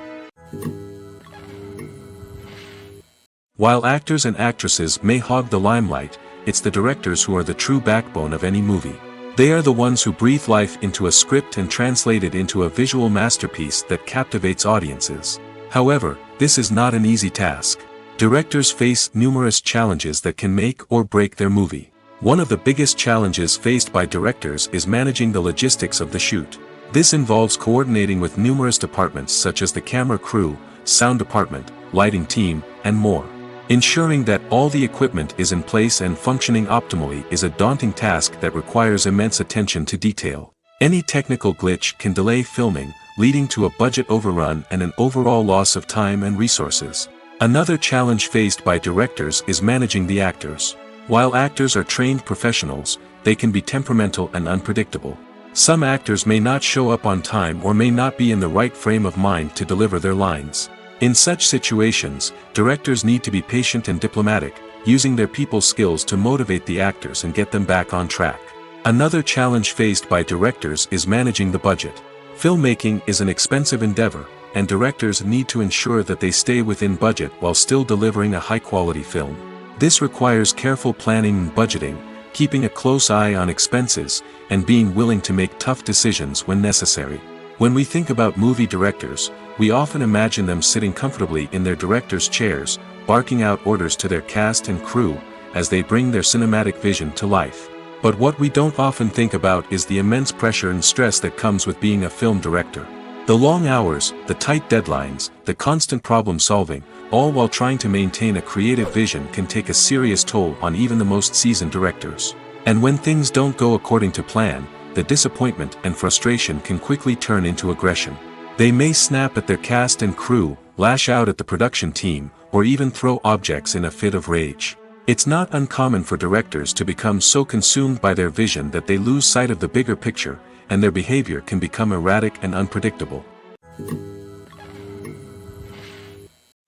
While actors and actresses may hog the limelight, it's the directors who are the true backbone of any movie. They are the ones who breathe life into a script and translate it into a visual masterpiece that captivates audiences. However, this is not an easy task. Directors face numerous challenges that can make or break their movie. One of the biggest challenges faced by directors is managing the logistics of the shoot. This involves coordinating with numerous departments such as the camera crew, sound department, lighting team, and more. Ensuring that all the equipment is in place and functioning optimally is a daunting task that requires immense attention to detail. Any technical glitch can delay filming, leading to a budget overrun and an overall loss of time and resources. Another challenge faced by directors is managing the actors. While actors are trained professionals, they can be temperamental and unpredictable. Some actors may not show up on time or may not be in the right frame of mind to deliver their lines. In such situations, directors need to be patient and diplomatic, using their people skills to motivate the actors and get them back on track. Another challenge faced by directors is managing the budget. Filmmaking is an expensive endeavor, and directors need to ensure that they stay within budget while still delivering a high-quality film. This requires careful planning and budgeting, keeping a close eye on expenses, and being willing to make tough decisions when necessary. When we think about movie directors, we often imagine them sitting comfortably in their director's chairs, barking out orders to their cast and crew, as they bring their cinematic vision to life. But what we don't often think about is the immense pressure and stress that comes with being a film director. The long hours, the tight deadlines, the constant problem solving, all while trying to maintain a creative vision can take a serious toll on even the most seasoned directors. And when things don't go according to plan, the disappointment and frustration can quickly turn into aggression. They may snap at their cast and crew, lash out at the production team, or even throw objects in a fit of rage. It's not uncommon for directors to become so consumed by their vision that they lose sight of the bigger picture, and their behavior can become erratic and unpredictable.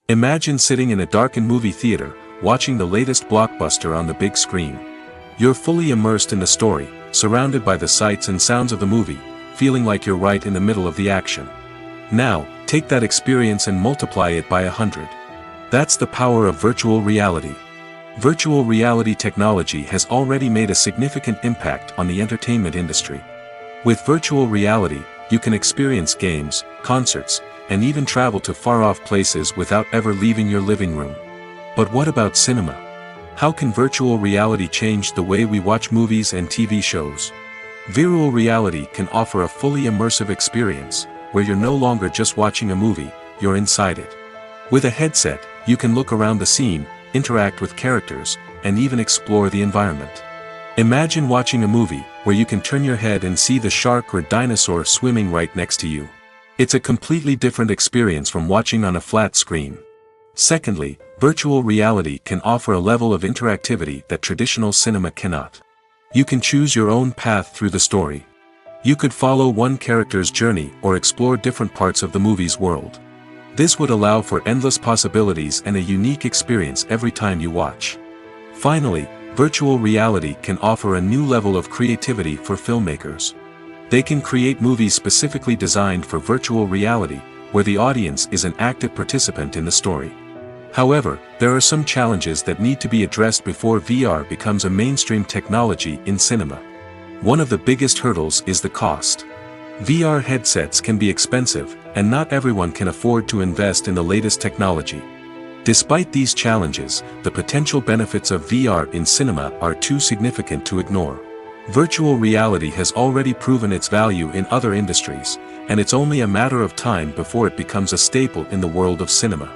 Imagine sitting in a darkened movie theater, watching the latest blockbuster on the big screen. You're fully immersed in the story, surrounded by the sights and sounds of the movie, feeling like you're right in the middle of the action. Now, take that experience and multiply it by 100. That's the power of virtual reality. Virtual reality technology has already made a significant impact on the entertainment industry. With virtual reality, you can experience games, concerts, and even travel to far-off places without ever leaving your living room. But what about cinema? How can virtual reality change the way we watch movies and TV shows? Virtual reality can offer a fully immersive experience, where you're no longer just watching a movie, you're inside it. With a headset, you can look around the scene, interact with characters, and even explore the environment. Imagine watching a movie where you can turn your head and see the shark or dinosaur swimming right next to you. It's a completely different experience from watching on a flat screen. Secondly, virtual reality can offer a level of interactivity that traditional cinema cannot. You can choose your own path through the story. You could follow one character's journey or explore different parts of the movie's world. This would allow for endless possibilities and a unique experience every time you watch. Finally, virtual reality can offer a new level of creativity for filmmakers. They can create movies specifically designed for virtual reality, where the audience is an active participant in the story. However, there are some challenges that need to be addressed before VR becomes a mainstream technology in cinema. One of the biggest hurdles is the cost. VR headsets can be expensive, and not everyone can afford to invest in the latest technology. Despite these challenges, the potential benefits of VR in cinema are too significant to ignore. Virtual reality has already proven its value in other industries, and it's only a matter of time before it becomes a staple in the world of cinema.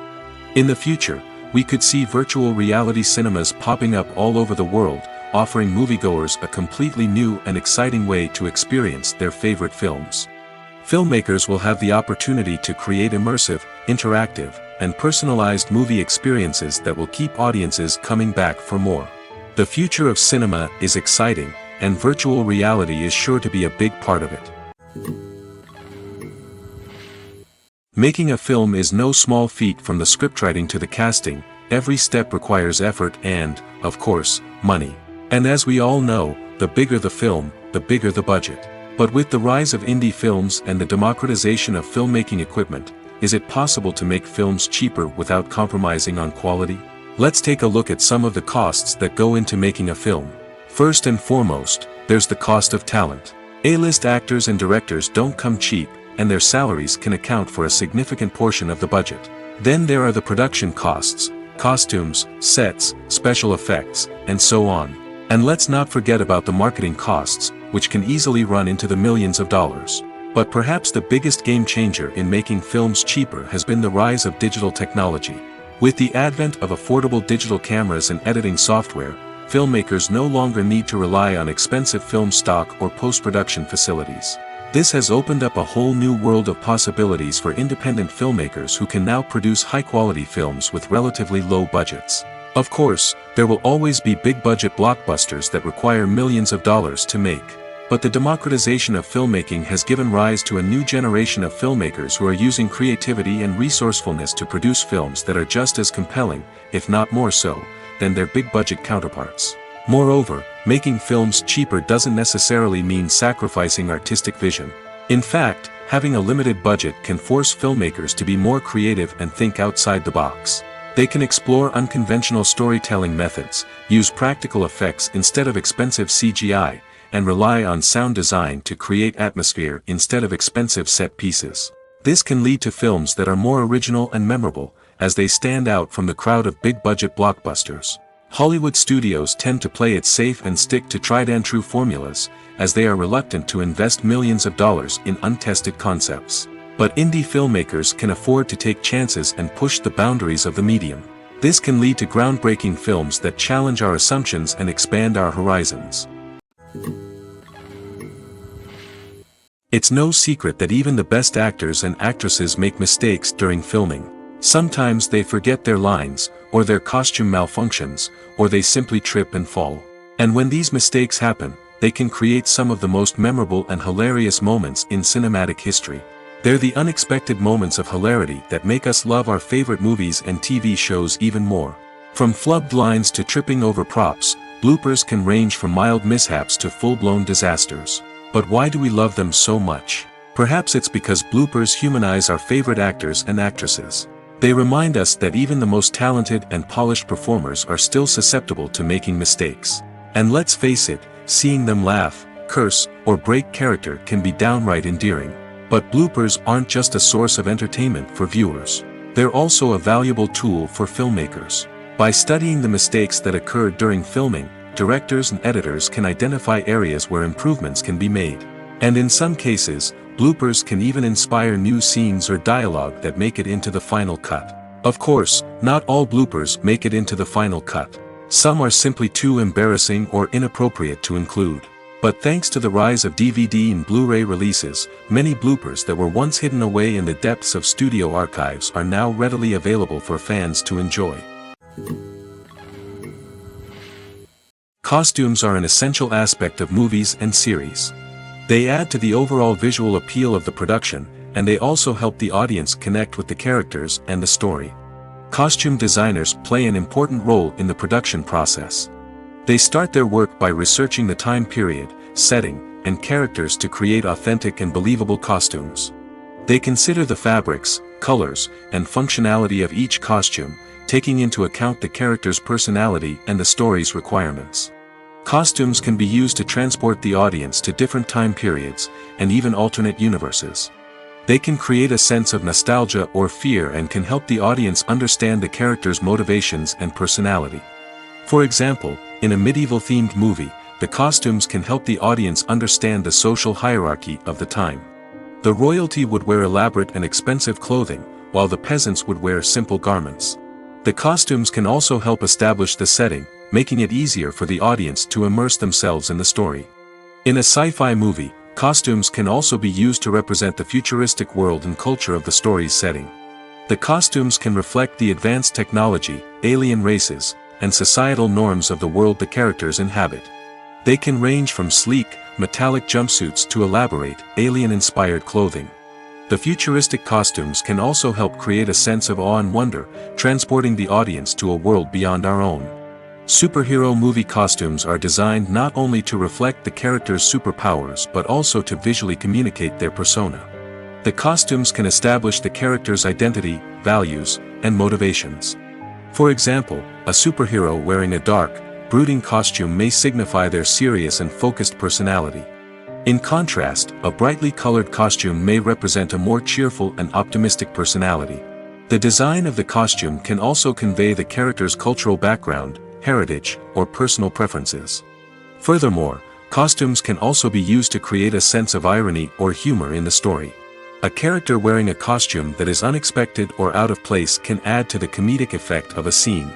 In the future, we could see virtual reality cinemas popping up all over the world, offering moviegoers a completely new and exciting way to experience their favorite films. Filmmakers will have the opportunity to create immersive, interactive, and personalized movie experiences that will keep audiences coming back for more. The future of cinema is exciting, and virtual reality is sure to be a big part of it. Making a film is no small feat. From the scriptwriting to the casting, every step requires effort and, of course, money. And as we all know, the bigger the film, the bigger the budget. But with the rise of indie films and the democratization of filmmaking equipment, is it possible to make films cheaper without compromising on quality? Let's take a look at some of the costs that go into making a film. First and foremost, there's the cost of talent. A-list actors and directors don't come cheap, and their salaries can account for a significant portion of the budget. Then there are the production costs, costumes, sets, special effects, and so on. And let's not forget about the marketing costs, which can easily run into the millions of dollars. But perhaps the biggest game changer in making films cheaper has been the rise of digital technology. With the advent of affordable digital cameras and editing software, filmmakers no longer need to rely on expensive film stock or post-production facilities. This has opened up a whole new world of possibilities for independent filmmakers who can now produce high-quality films with relatively low budgets. Of course, there will always be big-budget blockbusters that require millions of dollars to make. But the democratization of filmmaking has given rise to a new generation of filmmakers who are using creativity and resourcefulness to produce films that are just as compelling, if not more so, than their big-budget counterparts. Moreover, making films cheaper doesn't necessarily mean sacrificing artistic vision. In fact, having a limited budget can force filmmakers to be more creative and think outside the box. They can explore unconventional storytelling methods, use practical effects instead of expensive CGI, and rely on sound design to create atmosphere instead of expensive set pieces. This can lead to films that are more original and memorable, as they stand out from the crowd of big-budget blockbusters. Hollywood studios tend to play it safe and stick to tried-and-true formulas, as they are reluctant to invest millions of dollars in untested concepts. But indie filmmakers can afford to take chances and push the boundaries of the medium. This can lead to groundbreaking films that challenge our assumptions and expand our horizons. It's no secret that even the best actors and actresses make mistakes during filming. Sometimes they forget their lines, or their costume malfunctions, or they simply trip and fall. And when these mistakes happen, they can create some of the most memorable and hilarious moments in cinematic history. They're the unexpected moments of hilarity that make us love our favorite movies and TV shows even more. From flubbed lines to tripping over props, bloopers can range from mild mishaps to full-blown disasters. But why do we love them so much? Perhaps it's because bloopers humanize our favorite actors and actresses. They remind us that even the most talented and polished performers are still susceptible to making mistakes. And let's face it, seeing them laugh, curse, or break character can be downright endearing. But bloopers aren't just a source of entertainment for viewers. They're also a valuable tool for filmmakers. By studying the mistakes that occurred during filming, directors and editors can identify areas where improvements can be made. And in some cases, bloopers can even inspire new scenes or dialogue that make it into the final cut. Of course, not all bloopers make it into the final cut. Some are simply too embarrassing or inappropriate to include. But thanks to the rise of DVD and Blu-ray releases, many bloopers that were once hidden away in the depths of studio archives are now readily available for fans to enjoy. Costumes are an essential aspect of movies and series. They add to the overall visual appeal of the production, and they also help the audience connect with the characters and the story. Costume designers play an important role in the production process. They start their work by researching the time period, setting, and characters to create authentic and believable costumes. They consider the fabrics, colors, and functionality of each costume, taking into account the character's personality and the story's requirements. Costumes can be used to transport the audience to different time periods, and even alternate universes. They can create a sense of nostalgia or fear and can help the audience understand the character's motivations and personality. For example, in a medieval-themed movie, the costumes can help the audience understand the social hierarchy of the time. The royalty would wear elaborate and expensive clothing, while the peasants would wear simple garments. The costumes can also help establish the setting, making it easier for the audience to immerse themselves in the story. In a sci-fi movie, costumes can also be used to represent the futuristic world and culture of the story's setting. The costumes can reflect the advanced technology, alien races, and societal norms of the world the characters inhabit. They can range from sleek, metallic jumpsuits to elaborate, alien-inspired clothing. The futuristic costumes can also help create a sense of awe and wonder, transporting the audience to a world beyond our own. Superhero movie costumes are designed not only to reflect the character's superpowers but also to visually communicate their persona. The costumes can establish the character's identity, values, and motivations. For example, a superhero wearing a dark, brooding costume may signify their serious and focused personality. In contrast, a brightly colored costume may represent a more cheerful and optimistic personality. The design of the costume can also convey the character's cultural background, heritage, or personal preferences. Furthermore, costumes can also be used to create a sense of irony or humor in the story. A character wearing a costume that is unexpected or out of place can add to the comedic effect of a scene.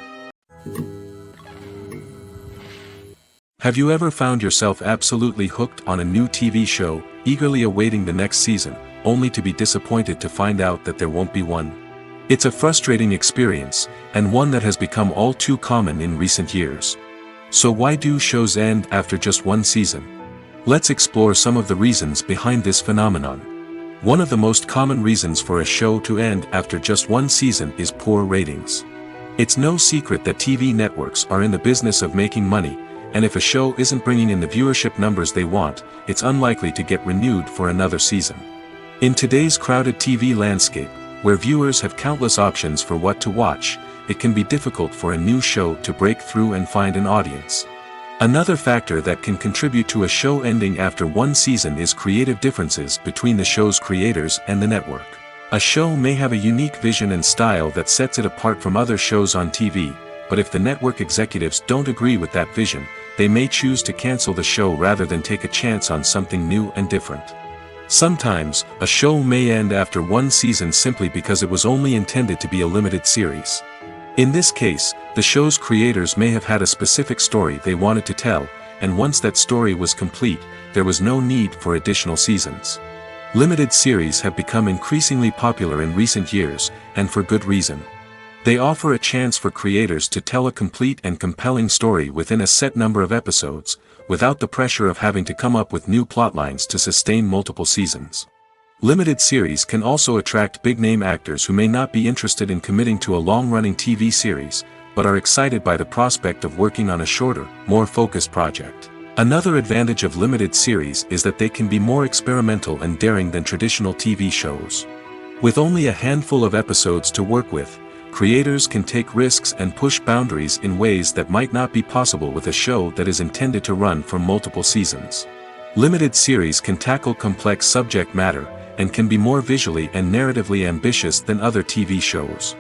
Have you ever found yourself absolutely hooked on a new TV show, eagerly awaiting the next season, only to be disappointed to find out that there won't be one? It's a frustrating experience, and one that has become all too common in recent years. So why do shows end after just one season? Let's explore some of the reasons behind this phenomenon. One of the most common reasons for a show to end after just one season is poor ratings. It's no secret that TV networks are in the business of making money, and if a show isn't bringing in the viewership numbers they want, it's unlikely to get renewed for another season. In today's crowded TV landscape, where viewers have countless options for what to watch, it can be difficult for a new show to break through and find an audience. Another factor that can contribute to a show ending after one season is creative differences between the show's creators and the network. A show may have a unique vision and style that sets it apart from other shows on TV, but if the network executives don't agree with that vision, they may choose to cancel the show rather than take a chance on something new and different. Sometimes, a show may end after one season simply because it was only intended to be a limited series. In this case, the show's creators may have had a specific story they wanted to tell, and once that story was complete, there was no need for additional seasons. Limited series have become increasingly popular in recent years, and for good reason. They offer a chance for creators to tell a complete and compelling story within a set number of episodes, without the pressure of having to come up with new plotlines to sustain multiple seasons. Limited series can also attract big-name actors who may not be interested in committing to a long-running TV series, but are excited by the prospect of working on a shorter, more focused project. Another advantage of limited series is that they can be more experimental and daring than traditional TV shows. With only a handful of episodes to work with, creators can take risks and push boundaries in ways that might not be possible with a show that is intended to run for multiple seasons. Limited series can tackle complex subject matter, and can be more visually and narratively ambitious than other TV shows.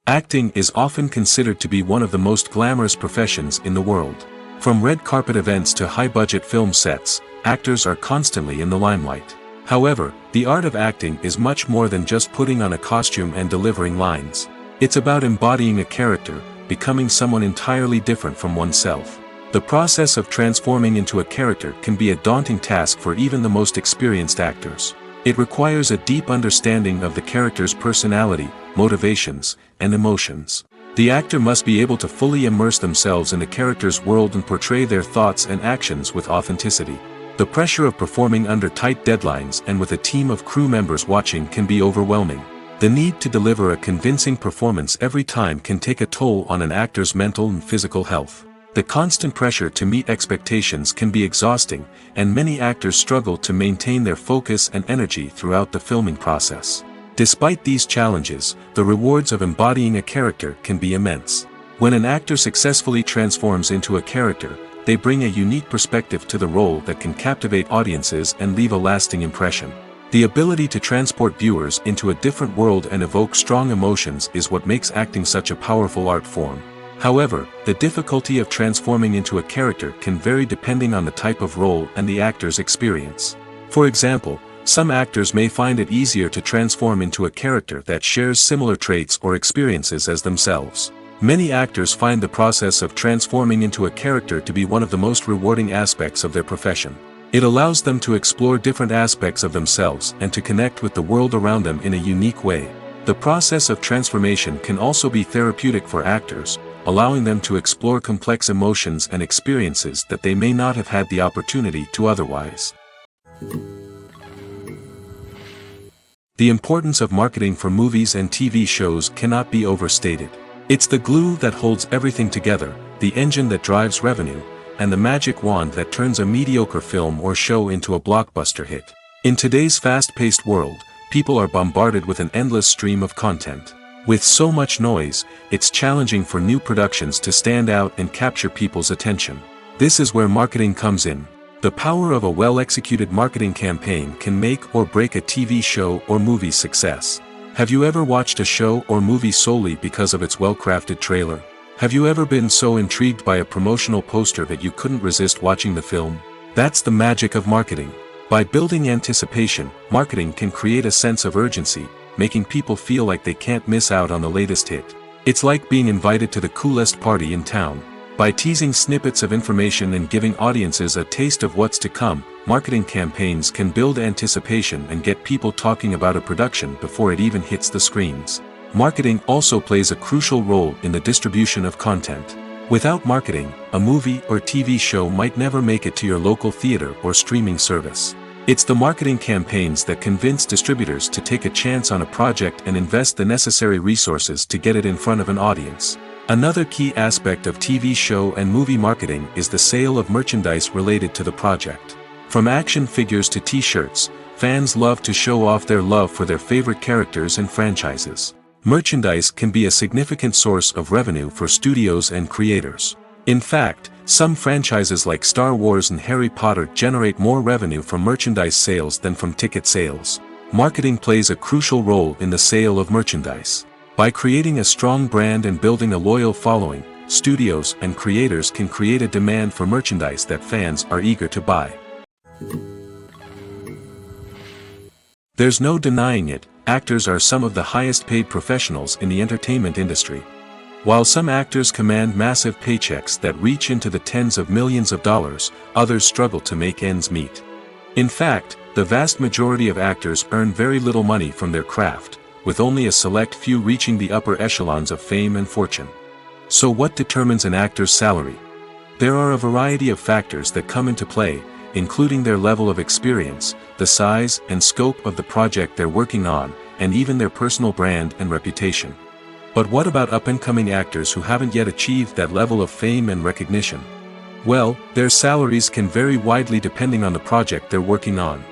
Acting is often considered to be one of the most glamorous professions in the world. From red carpet events to high-budget film sets, actors are constantly in the limelight. However, the art of acting is much more than just putting on a costume and delivering lines. It's about embodying a character, becoming someone entirely different from oneself. The process of transforming into a character can be a daunting task for even the most experienced actors. It requires a deep understanding of the character's personality, motivations, and emotions. The actor must be able to fully immerse themselves in the character's world and portray their thoughts and actions with authenticity. The pressure of performing under tight deadlines and with a team of crew members watching can be overwhelming. The need to deliver a convincing performance every time can take a toll on an actor's mental and physical health. The constant pressure to meet expectations can be exhausting, and many actors struggle to maintain their focus and energy throughout the filming process. Despite these challenges, the rewards of embodying a character can be immense. When an actor successfully transforms into a character, they bring a unique perspective to the role that can captivate audiences and leave a lasting impression. The ability to transport viewers into a different world and evoke strong emotions is what makes acting such a powerful art form. However, the difficulty of transforming into a character can vary depending on the type of role and the actor's experience. For example, some actors may find it easier to transform into a character that shares similar traits or experiences as themselves. Many actors find the process of transforming into a character to be one of the most rewarding aspects of their profession. It allows them to explore different aspects of themselves and to connect with the world around them in a unique way. The process of transformation can also be therapeutic for actors, allowing them to explore complex emotions and experiences that they may not have had the opportunity to otherwise. The importance of marketing for movies and TV shows cannot be overstated. It's the glue that holds everything together, the engine that drives revenue, and the magic wand that turns a mediocre film or show into a blockbuster hit. In today's fast-paced world, people are bombarded with an endless stream of content. With so much noise, it's challenging for new productions to stand out and capture people's attention. This is where marketing comes in. The power of a well-executed marketing campaign can make or break a TV show or movie's success. Have you ever watched a show or movie solely because of its well-crafted trailer? Have you ever been so intrigued by a promotional poster that you couldn't resist watching the film? That's the magic of marketing. By building anticipation, marketing can create a sense of urgency, making people feel like they can't miss out on the latest hit. It's like being invited to the coolest party in town. By teasing snippets of information and giving audiences a taste of what's to come, marketing campaigns can build anticipation and get people talking about a production before it even hits the screens. Marketing also plays a crucial role in the distribution of content. Without marketing, a movie or TV show might never make it to your local theater or streaming service. It's the marketing campaigns that convince distributors to take a chance on a project and invest the necessary resources to get it in front of an audience. Another key aspect of TV show and movie marketing is the sale of merchandise related to the project. From action figures to t-shirts, fans love to show off their love for their favorite characters and franchises. Merchandise can be a significant source of revenue for studios and creators. In fact, some franchises like Star Wars and Harry Potter generate more revenue from merchandise sales than from ticket sales. Marketing plays a crucial role in the sale of merchandise. By creating a strong brand and building a loyal following, studios and creators can create a demand for merchandise that fans are eager to buy. There's no denying it, actors are some of the highest paid professionals in the entertainment industry. While some actors command massive paychecks that reach into the tens of millions of dollars, others struggle to make ends meet. In fact, the vast majority of actors earn very little money from their craft, with only a select few reaching the upper echelons of fame and fortune. So what determines an actor's salary? There are a variety of factors that come into play, including their level of experience, the size and scope of the project they're working on, and even their personal brand and reputation. But what about up-and-coming actors who haven't yet achieved that level of fame and recognition? Well, their salaries can vary widely depending on the project they're working on.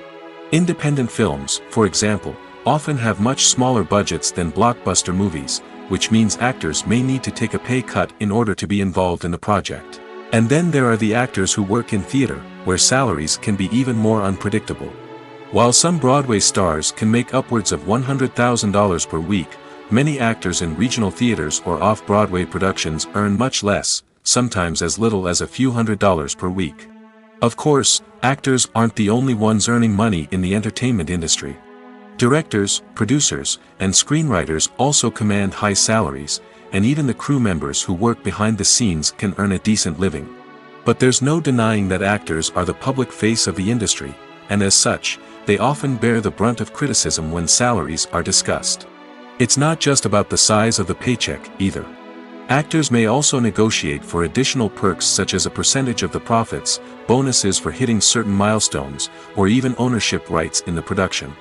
Independent films, for example, often have much smaller budgets than blockbuster movies, which means actors may need to take a pay cut in order to be involved in the project. And then there are the actors who work in theater, where salaries can be even more unpredictable. While some Broadway stars can make upwards of $100,000 per week, many actors in regional theaters or off-Broadway productions earn much less, sometimes as little as a few $100s per week. Of course, actors aren't the only ones earning money in the entertainment industry. Directors, producers, and screenwriters also command high salaries, and even the crew members who work behind the scenes can earn a decent living. But there's no denying that actors are the public face of the industry, and as such, they often bear the brunt of criticism when salaries are discussed. It's not just about the size of the paycheck, either. Actors may also negotiate for additional perks such as a percentage of the profits, bonuses for hitting certain milestones, or even ownership rights in the production.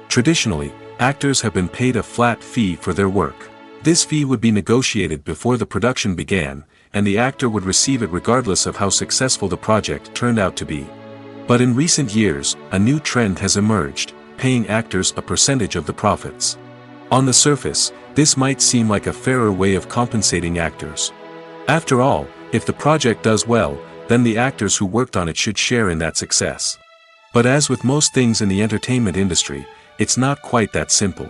Traditionally, actors have been paid a flat fee for their work. This fee would be negotiated before the production began, and the actor would receive it regardless of how successful the project turned out to be. But in recent years, a new trend has emerged, paying actors a percentage of the profits. On the surface, this might seem like a fairer way of compensating actors. After all, if the project does well, then the actors who worked on it should share in that success. But as with most things in the entertainment industry, it's not quite that simple.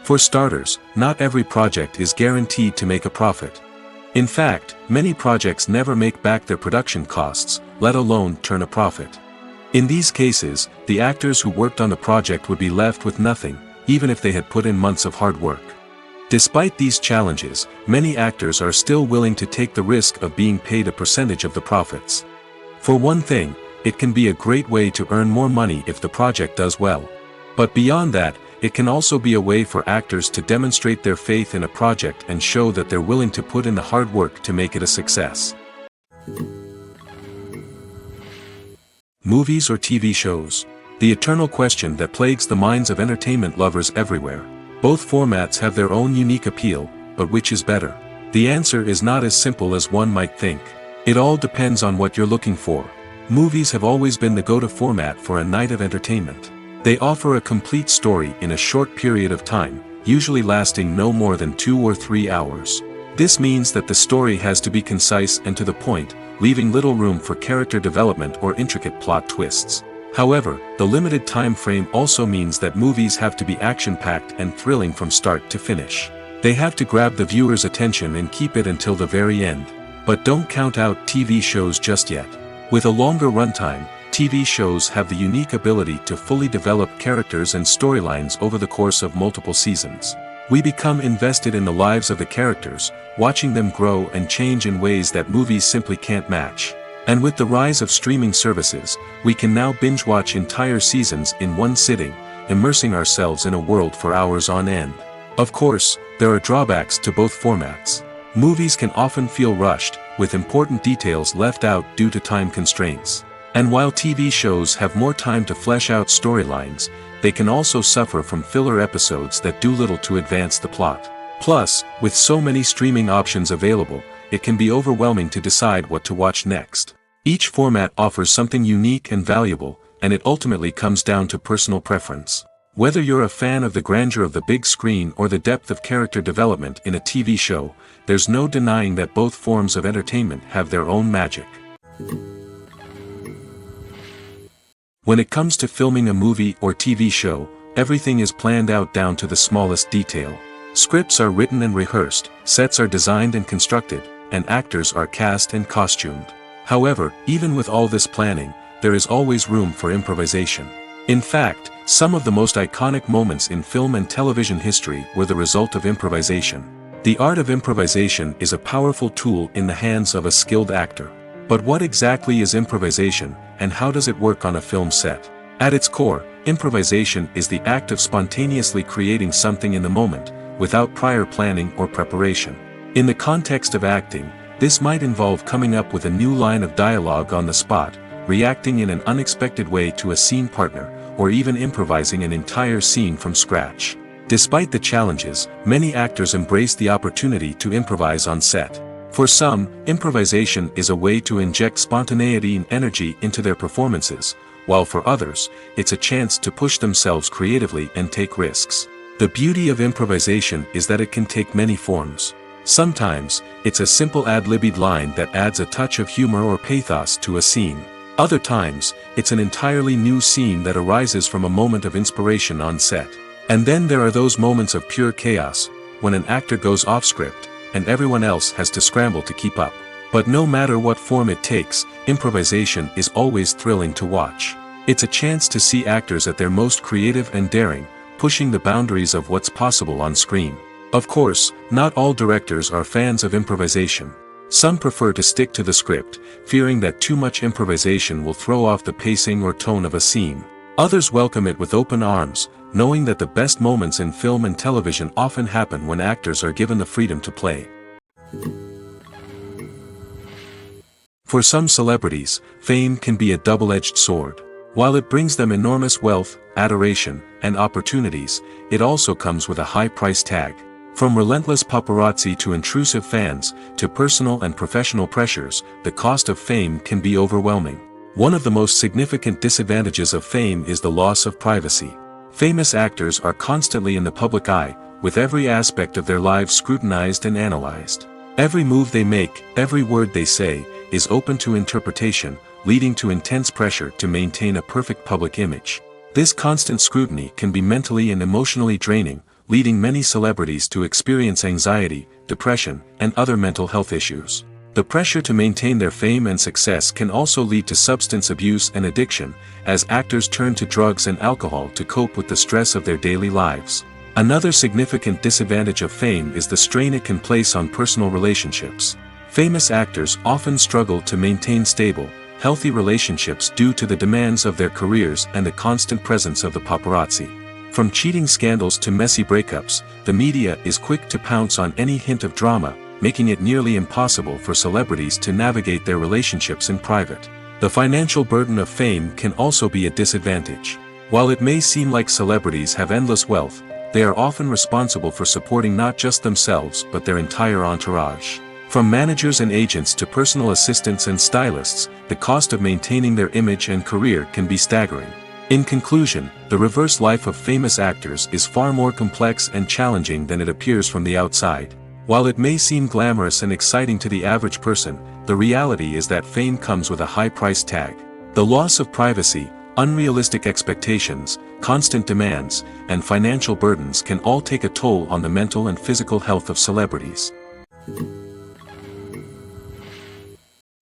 For starters, not every project is guaranteed to make a profit. In fact, many projects never make back their production costs, let alone turn a profit. In these cases, the actors who worked on the project would be left with nothing, even if they had put in months of hard work. Despite these challenges, many actors are still willing to take the risk of being paid a percentage of the profits. For one thing, it can be a great way to earn more money if the project does well. But beyond that, it can also be a way for actors to demonstrate their faith in a project and show that they're willing to put in the hard work to make it a success. Movies or TV shows? The eternal question that plagues the minds of entertainment lovers everywhere. Both formats have their own unique appeal, but which is better? The answer is not as simple as one might think. It all depends on what you're looking for. Movies have always been the go-to format for a night of entertainment. They offer a complete story in a short period of time, usually lasting no more than 2 or 3 hours. This means that the story has to be concise and to the point, leaving little room for character development or intricate plot twists. However, the limited time frame also means that movies have to be action-packed and thrilling from start to finish. They have to grab the viewer's attention and keep it until the very end. But don't count out TV shows just yet. With a longer runtime, TV shows have the unique ability to fully develop characters and storylines over the course of multiple seasons. We become invested in the lives of the characters, watching them grow and change in ways that movies simply can't match. And with the rise of streaming services, we can now binge-watch entire seasons in one sitting, immersing ourselves in a world for hours on end. Of course, there are drawbacks to both formats. Movies can often feel rushed, with important details left out due to time constraints. And while TV shows have more time to flesh out storylines, they can also suffer from filler episodes that do little to advance the plot. Plus, with so many streaming options available, it can be overwhelming to decide what to watch next. Each format offers something unique and valuable, and it ultimately comes down to personal preference. Whether you're a fan of the grandeur of the big screen or the depth of character development in a TV show, there's no denying that both forms of entertainment have their own magic. When it comes to filming a movie or TV show, everything is planned out down to the smallest detail. Scripts are written and rehearsed, sets are designed and constructed, and actors are cast and costumed. However, even with all this planning, there is always room for improvisation. In fact, some of the most iconic moments in film and television history were the result of improvisation. The art of improvisation is a powerful tool in the hands of a skilled actor. But what exactly is improvisation, and how does it work on a film set? At its core, improvisation is the act of spontaneously creating something in the moment, without prior planning or preparation. In the context of acting, this might involve coming up with a new line of dialogue on the spot, reacting in an unexpected way to a scene partner, or even improvising an entire scene from scratch. Despite the challenges, many actors embrace the opportunity to improvise on set. For some, improvisation is a way to inject spontaneity and energy into their performances, while for others, it's a chance to push themselves creatively and take risks. The beauty of improvisation is that it can take many forms. Sometimes, it's a simple ad-libbed line that adds a touch of humor or pathos to a scene. Other times, it's an entirely new scene that arises from a moment of inspiration on set. And then there are those moments of pure chaos, when an actor goes off script, and everyone else has to scramble to keep up. But no matter what form it takes, improvisation is always thrilling to watch. It's a chance to see actors at their most creative and daring, pushing the boundaries of what's possible on screen. Of course, not all directors are fans of improvisation. Some prefer to stick to the script, fearing that too much improvisation will throw off the pacing or tone of a scene. Others welcome it with open arms, knowing that the best moments in film and television often happen when actors are given the freedom to play. For some celebrities, fame can be a double-edged sword. While it brings them enormous wealth, adoration, and opportunities, it also comes with a high price tag. From relentless paparazzi to intrusive fans, to personal and professional pressures, the cost of fame can be overwhelming. One of the most significant disadvantages of fame is the loss of privacy. Famous actors are constantly in the public eye, with every aspect of their lives scrutinized and analyzed. Every move they make, every word they say, is open to interpretation, leading to intense pressure to maintain a perfect public image. This constant scrutiny can be mentally and emotionally draining, leading many celebrities to experience anxiety, depression, and other mental health issues. The pressure to maintain their fame and success can also lead to substance abuse and addiction, as actors turn to drugs and alcohol to cope with the stress of their daily lives. Another significant disadvantage of fame is the strain it can place on personal relationships. Famous actors often struggle to maintain stable, healthy relationships due to the demands of their careers and the constant presence of the paparazzi. From cheating scandals to messy breakups, the media is quick to pounce on any hint of drama, making it nearly impossible for celebrities to navigate their relationships in private. The financial burden of fame can also be a disadvantage. While it may seem like celebrities have endless wealth, they are often responsible for supporting not just themselves but their entire entourage. From managers and agents to personal assistants and stylists, the cost of maintaining their image and career can be staggering. In conclusion, the reverse life of famous actors is far more complex and challenging than it appears from the outside. While it may seem glamorous and exciting to the average person, the reality is that fame comes with a high price tag. The loss of privacy, unrealistic expectations, constant demands, and financial burdens can all take a toll on the mental and physical health of celebrities.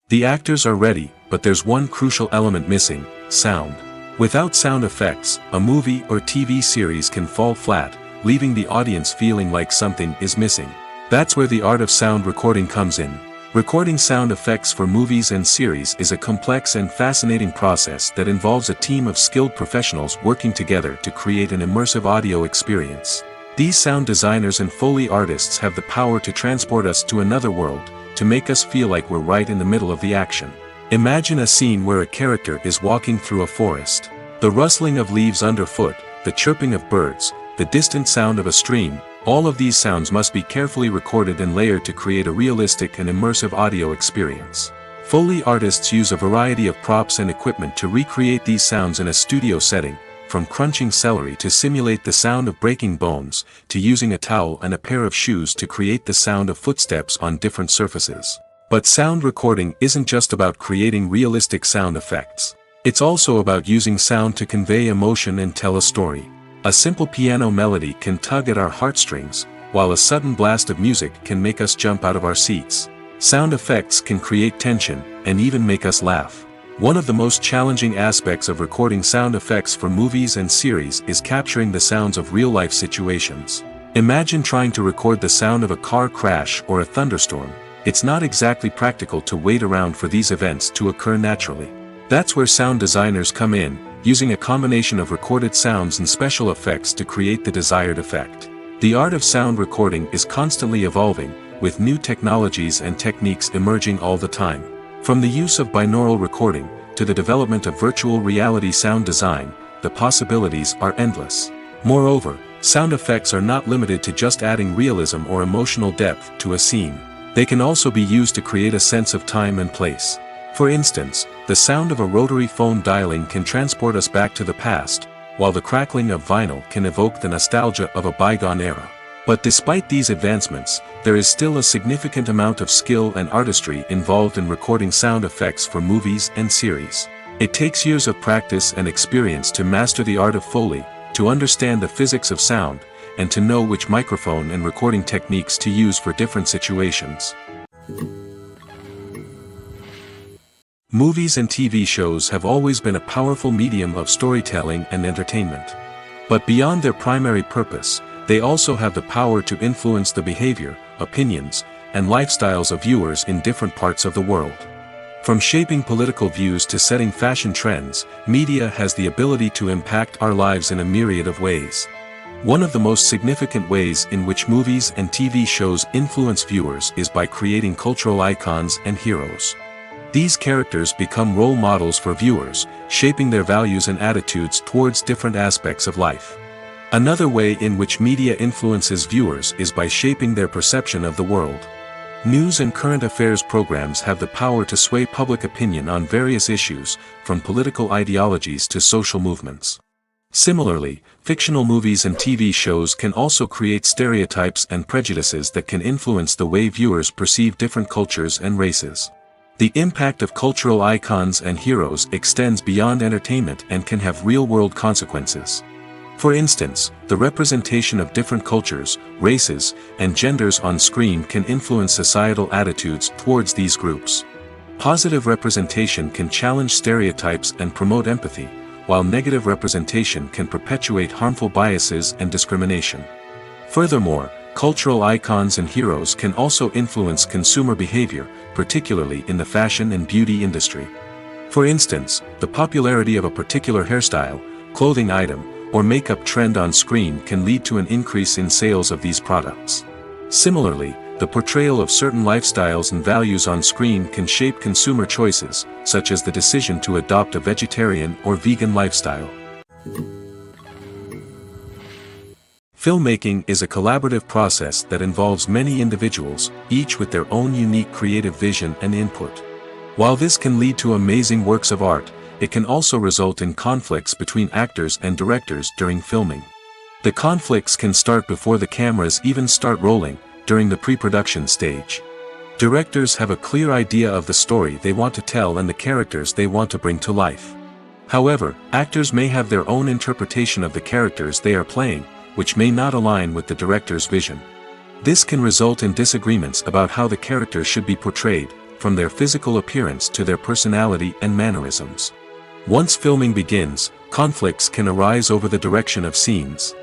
The actors are ready, but there's one crucial element missing: sound. Without sound effects, a movie or TV series can fall flat, leaving the audience feeling like something is missing. That's where the art of sound recording comes in. Recording sound effects for movies and series is a complex and fascinating process that involves a team of skilled professionals working together to create an immersive audio experience. These sound designers and Foley artists have the power to transport us to another world, to make us feel like we're right in the middle of the action. Imagine a scene where a character is walking through a forest. The rustling of leaves underfoot, the chirping of birds, the distant sound of a stream, all of these sounds must be carefully recorded and layered to create a realistic and immersive audio experience. Foley artists use a variety of props and equipment to recreate these sounds in a studio setting, from crunching celery to simulate the sound of breaking bones, to using a towel and a pair of shoes to create the sound of footsteps on different surfaces. But sound recording isn't just about creating realistic sound effects. It's also about using sound to convey emotion and tell a story. A simple piano melody can tug at our heartstrings, while a sudden blast of music can make us jump out of our seats. Sound effects can create tension, and even make us laugh. One of the most challenging aspects of recording sound effects for movies and series is capturing the sounds of real-life situations. Imagine trying to record the sound of a car crash or a thunderstorm. It's not exactly practical to wait around for these events to occur naturally. That's where sound designers come in, using a combination of recorded sounds and special effects to create the desired effect. The art of sound recording is constantly evolving, with new technologies and techniques emerging all the time. From the use of binaural recording, to the development of virtual reality sound design, the possibilities are endless. Moreover, sound effects are not limited to just adding realism or emotional depth to a scene. They can also be used to create a sense of time and place. For instance, the sound of a rotary phone dialing can transport us back to the past, while the crackling of vinyl can evoke the nostalgia of a bygone era. But despite these advancements, there is still a significant amount of skill and artistry involved in recording sound effects for movies and series. It takes years of practice and experience to master the art of Foley, to understand the physics of sound, and to know which microphone and recording techniques to use for different situations. Movies and TV shows have always been a powerful medium of storytelling and entertainment. But beyond their primary purpose, they also have the power to influence the behavior, opinions, and lifestyles of viewers in different parts of the world. From shaping political views to setting fashion trends, media has the ability to impact our lives in a myriad of ways. One of the most significant ways in which movies and TV shows influence viewers is by creating cultural icons and heroes. These characters become role models for viewers, shaping their values and attitudes towards different aspects of life. Another way in which media influences viewers is by shaping their perception of the world. News and current affairs programs have the power to sway public opinion on various issues, from political ideologies to social movements. Similarly, fictional movies and TV shows can also create stereotypes and prejudices that can influence the way viewers perceive different cultures and races. The impact of cultural icons and heroes extends beyond entertainment and can have real-world consequences. For instance, the representation of different cultures, races, and genders on screen can influence societal attitudes towards these groups. Positive representation can challenge stereotypes and promote empathy, while negative representation can perpetuate harmful biases and discrimination. Furthermore, cultural icons and heroes can also influence consumer behavior, particularly in the fashion and beauty industry. For instance, the popularity of a particular hairstyle, clothing item, or makeup trend on screen can lead to an increase in sales of these products. Similarly, the portrayal of certain lifestyles and values on screen can shape consumer choices, such as the decision to adopt a vegetarian or vegan lifestyle. Filmmaking is a collaborative process that involves many individuals, each with their own unique creative vision and input. While this can lead to amazing works of art, it can also result in conflicts between actors and directors during filming. The conflicts can start before the cameras even start rolling, during the pre-production stage. Directors have a clear idea of the story they want to tell and the characters they want to bring to life. However, actors may have their own interpretation of the characters they are playing, which may not align with the director's vision. This can result in disagreements about how the characters should be portrayed, from their physical appearance to their personality and mannerisms. Once filming begins, conflicts can arise over the direction of scenes.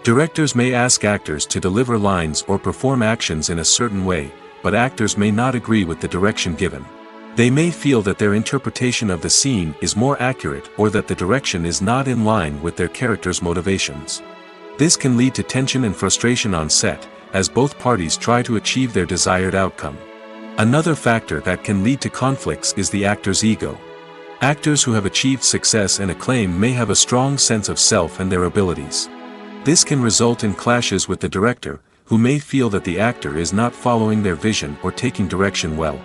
Directors may ask actors to deliver lines or perform actions in a certain way, but actors may not agree with the direction given. They may feel that their interpretation of the scene is more accurate or that the direction is not in line with their character's motivations. This can lead to tension and frustration on set, as both parties try to achieve their desired outcome. Another factor that can lead to conflicts is the actor's ego. Actors who have achieved success and acclaim may have a strong sense of self and their abilities. This can result in clashes with the director, who may feel that the actor is not following their vision or taking direction well.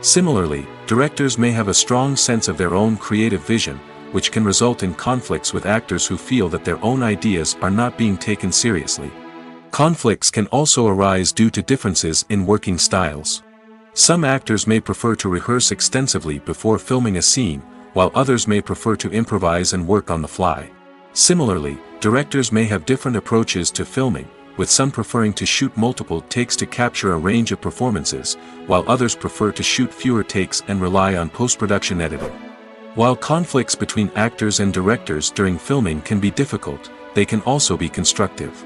Similarly, directors may have a strong sense of their own creative vision, which can result in conflicts with actors who feel that their own ideas are not being taken seriously. Conflicts can also arise due to differences in working styles. Some actors may prefer to rehearse extensively before filming a scene, while others may prefer to improvise and work on the fly. Similarly, directors may have different approaches to filming, with some preferring to shoot multiple takes to capture a range of performances, while others prefer to shoot fewer takes and rely on post-production editing. While conflicts between actors and directors during filming can be difficult, they can also be constructive.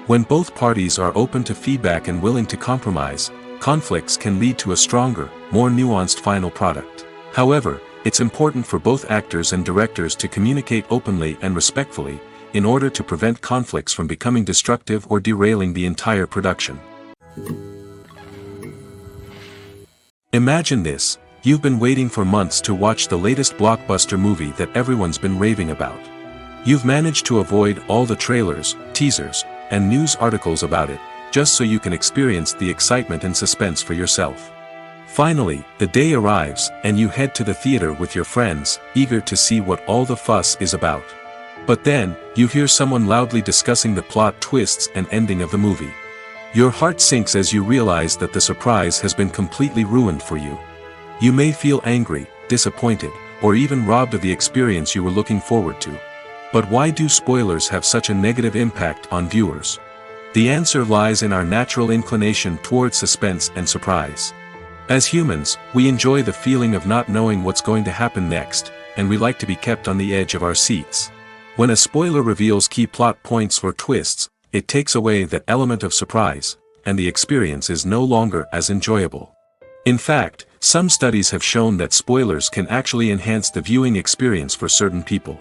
When both parties are open to feedback and willing to compromise, conflicts can lead to a stronger, more nuanced final product. However, it's important for both actors and directors to communicate openly and respectfully, in order to prevent conflicts from becoming destructive or derailing the entire production. Imagine this: you've been waiting for months to watch the latest blockbuster movie that everyone's been raving about. You've managed to avoid all the trailers, teasers, and news articles about it, just so you can experience the excitement and suspense for yourself. Finally, the day arrives, and you head to the theater with your friends, eager to see what all the fuss is about. But then, you hear someone loudly discussing the plot twists and ending of the movie. Your heart sinks as you realize that the surprise has been completely ruined for you. You may feel angry, disappointed, or even robbed of the experience you were looking forward to. But why do spoilers have such a negative impact on viewers? The answer lies in our natural inclination towards suspense and surprise. As humans, we enjoy the feeling of not knowing what's going to happen next, and we like to be kept on the edge of our seats. When a spoiler reveals key plot points or twists, it takes away that element of surprise, and the experience is no longer as enjoyable. In fact, some studies have shown that spoilers can actually enhance the viewing experience for certain people.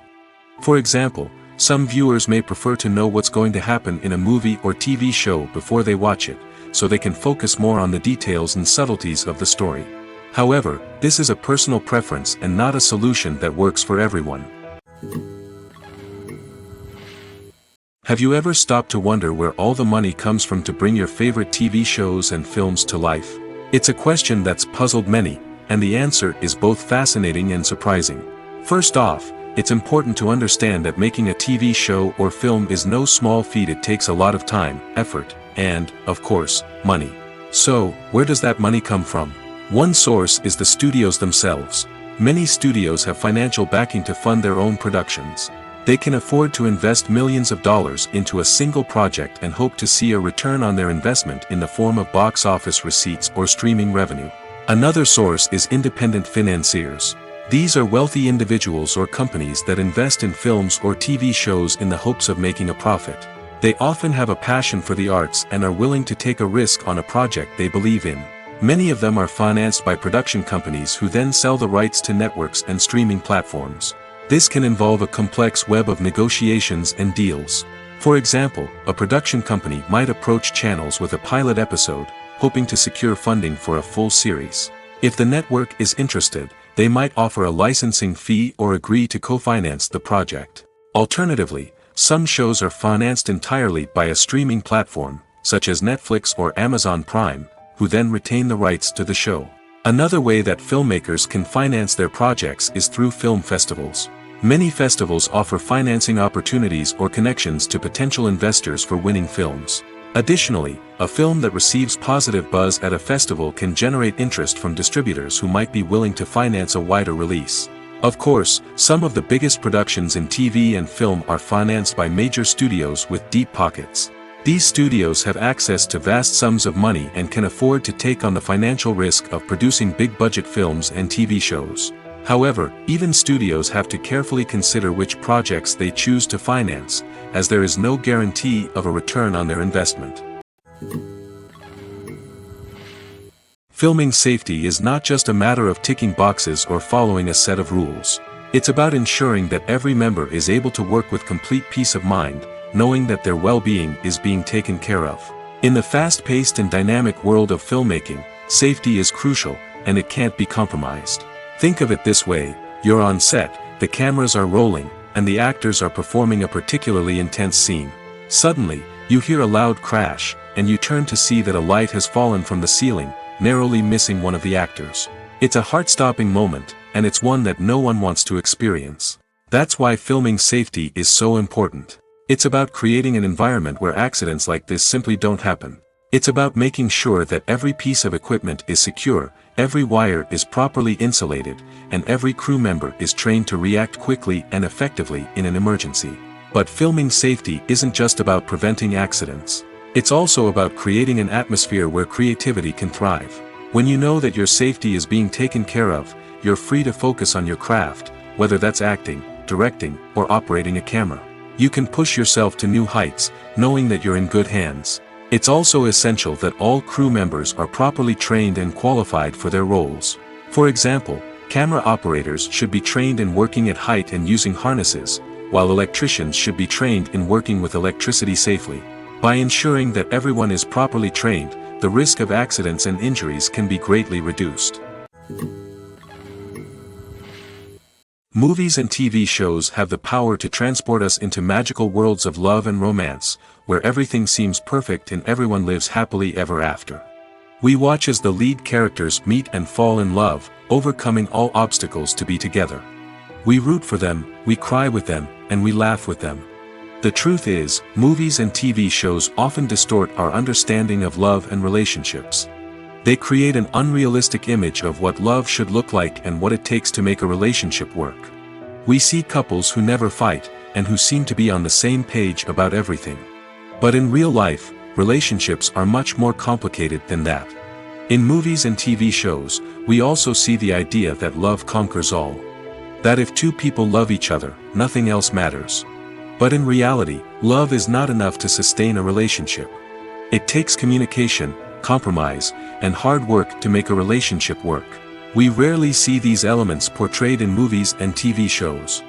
For example, some viewers may prefer to know what's going to happen in a movie or TV show before they watch it, so they can focus more on the details and subtleties of the story. However, this is a personal preference and not a solution that works for everyone. Have you ever stopped to wonder where all the money comes from to bring your favorite TV shows and films to life? It's a question that's puzzled many, and the answer is both fascinating and surprising. First off, it's important to understand that making a TV show or film is no small feat. It takes a lot of time, effort, and, of course, money. So, where does that money come from? One source is the studios themselves. Many studios have financial backing to fund their own productions. They can afford to invest millions of dollars into a single project and hope to see a return on their investment in the form of box office receipts or streaming revenue. Another source is independent financiers. These are wealthy individuals or companies that invest in films or TV shows in the hopes of making a profit. They often have a passion for the arts and are willing to take a risk on a project they believe in. Many of them are financed by production companies who then sell the rights to networks and streaming platforms. This can involve a complex web of negotiations and deals. For example, a production company might approach channels with a pilot episode, hoping to secure funding for a full series. If the network is interested, they might offer a licensing fee or agree to co-finance the project. Alternatively, some shows are financed entirely by a streaming platform, such as Netflix or Amazon Prime, who then retain the rights to the show. Another way that filmmakers can finance their projects is through film festivals. Many festivals offer financing opportunities or connections to potential investors for winning films. Additionally, a film that receives positive buzz at a festival can generate interest from distributors who might be willing to finance a wider release. Of course, some of the biggest productions in TV and film are financed by major studios with deep pockets. These studios have access to vast sums of money and can afford to take on the financial risk of producing big-budget films and TV shows. However, even studios have to carefully consider which projects they choose to finance, as there is no guarantee of a return on their investment. Filming safety is not just a matter of ticking boxes or following a set of rules. It's about ensuring that every member is able to work with complete peace of mind, knowing that their well-being is being taken care of. In the fast-paced and dynamic world of filmmaking, safety is crucial, and it can't be compromised. Think of it this way: you're on set, the cameras are rolling, and the actors are performing a particularly intense scene. Suddenly, you hear a loud crash, and you turn to see that a light has fallen from the ceiling, narrowly missing one of the actors. It's a heart-stopping moment, and it's one that no one wants to experience. That's why filming safety is so important. It's about creating an environment where accidents like this simply don't happen. It's about making sure that every piece of equipment is secure, every wire is properly insulated, and every crew member is trained to react quickly and effectively in an emergency. But filming safety isn't just about preventing accidents. It's also about creating an atmosphere where creativity can thrive. When you know that your safety is being taken care of, you're free to focus on your craft, whether that's acting, directing, or operating a camera. You can push yourself to new heights, knowing that you're in good hands. It's also essential that all crew members are properly trained and qualified for their roles. For example, camera operators should be trained in working at height and using harnesses, while electricians should be trained in working with electricity safely. By ensuring that everyone is properly trained, the risk of accidents and injuries can be greatly reduced. Movies and TV shows have the power to transport us into magical worlds of love and romance, where everything seems perfect and everyone lives happily ever after. We watch as the lead characters meet and fall in love, overcoming all obstacles to be together. We root for them, we cry with them, and we laugh with them. The truth is, movies and TV shows often distort our understanding of love and relationships. They create an unrealistic image of what love should look like and what it takes to make a relationship work. We see couples who never fight, and who seem to be on the same page about everything. But in real life, relationships are much more complicated than that. In movies and TV shows, we also see the idea that love conquers all. That if two people love each other, nothing else matters. But in reality, love is not enough to sustain a relationship. It takes communication, compromise, and hard work to make a relationship work. We rarely see these elements portrayed in movies and TV shows.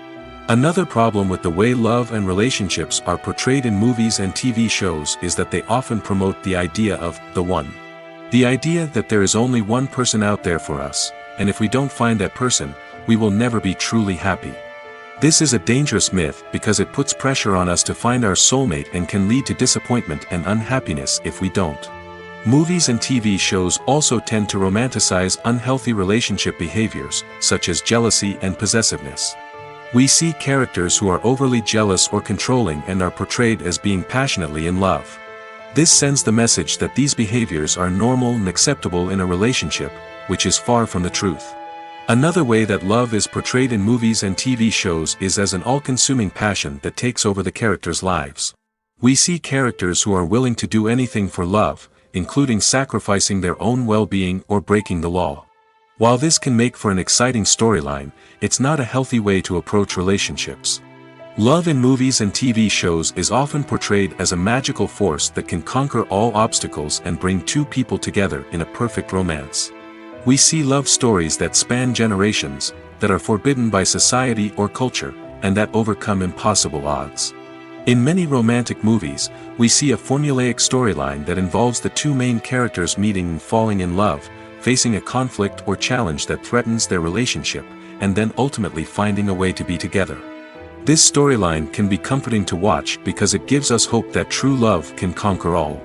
Another problem with the way love and relationships are portrayed in movies and TV shows is that they often promote the idea of the one. The idea that there is only one person out there for us, and if we don't find that person, we will never be truly happy. This is a dangerous myth because it puts pressure on us to find our soulmate and can lead to disappointment and unhappiness if we don't. Movies and TV shows also tend to romanticize unhealthy relationship behaviors, such as jealousy and possessiveness. We see characters who are overly jealous or controlling and are portrayed as being passionately in love. This sends the message that these behaviors are normal and acceptable in a relationship, which is far from the truth. Another way that love is portrayed in movies and TV shows is as an all-consuming passion that takes over the characters' lives. We see characters who are willing to do anything for love, including sacrificing their own well-being or breaking the law. While this can make for an exciting storyline, it's not a healthy way to approach relationships. Love in movies and TV shows is often portrayed as a magical force that can conquer all obstacles and bring two people together in a perfect romance. We see love stories that span generations, that are forbidden by society or culture, and that overcome impossible odds. In many romantic movies, we see a formulaic storyline that involves the two main characters meeting and falling in love, facing a conflict or challenge that threatens their relationship, and then ultimately finding a way to be together. This storyline can be comforting to watch because it gives us hope that true love can conquer all.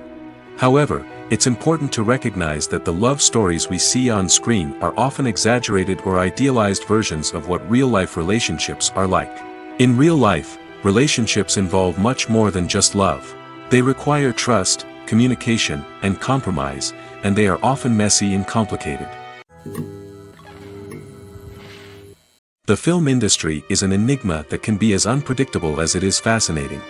However, it's important to recognize that the love stories we see on screen are often exaggerated or idealized versions of what real-life relationships are like. In real life, relationships involve much more than just love. They require trust, communication, and compromise, and they are often messy and complicated. The film industry is an enigma that can be as unpredictable as it is fascinating.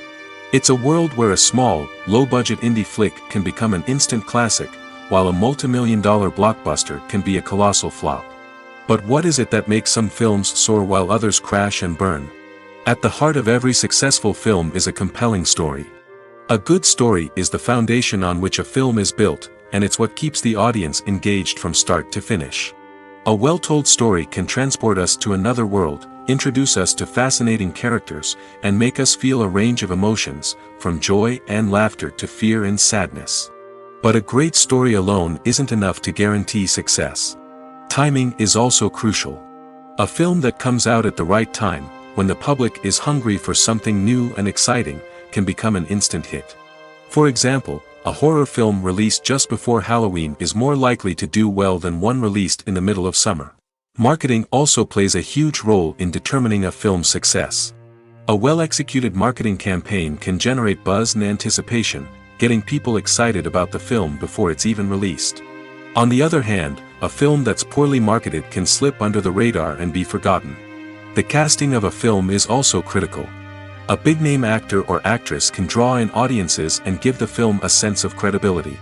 It's a world where a small, low-budget indie flick can become an instant classic, while a multi-million-dollar blockbuster can be a colossal flop. But what is it that makes some films soar while others crash and burn? At the heart of every successful film is a compelling story. A good story is the foundation on which a film is built, and it's what keeps the audience engaged from start to finish. A well-told story can transport us to another world, introduce us to fascinating characters, and make us feel a range of emotions, from joy and laughter to fear and sadness. But a great story alone isn't enough to guarantee success. Timing is also crucial. A film that comes out at the right time, when the public is hungry for something new and exciting, can become an instant hit. For example, a horror film released just before Halloween is more likely to do well than one released in the middle of summer. Marketing also plays a huge role in determining a film's success. A well-executed marketing campaign can generate buzz and anticipation, getting people excited about the film before it's even released. On the other hand, a film that's poorly marketed can slip under the radar and be forgotten. The casting of a film is also critical. A big-name actor or actress can draw in audiences and give the film a sense of credibility.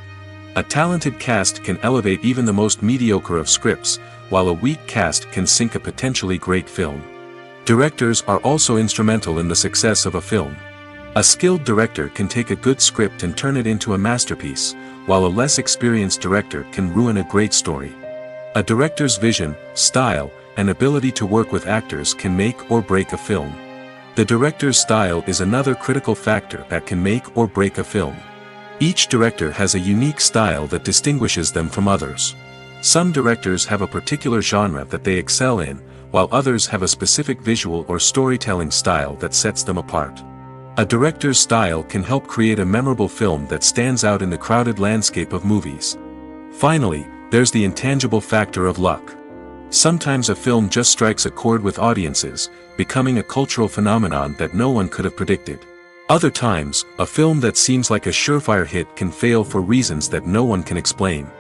A talented cast can elevate even the most mediocre of scripts, while a weak cast can sink a potentially great film. Directors are also instrumental in the success of a film. A skilled director can take a good script and turn it into a masterpiece, while a less experienced director can ruin a great story. A director's vision, style, and ability to work with actors can make or break a film. The director's style is another critical factor that can make or break a film. Each director has a unique style that distinguishes them from others. Some directors have a particular genre that they excel in, while others have a specific visual or storytelling style that sets them apart. A director's style can help create a memorable film that stands out in the crowded landscape of movies. Finally, there's the intangible factor of luck. Sometimes a film just strikes a chord with audiences, becoming a cultural phenomenon that no one could have predicted. Other times, a film that seems like a surefire hit can fail for reasons that no one can explain.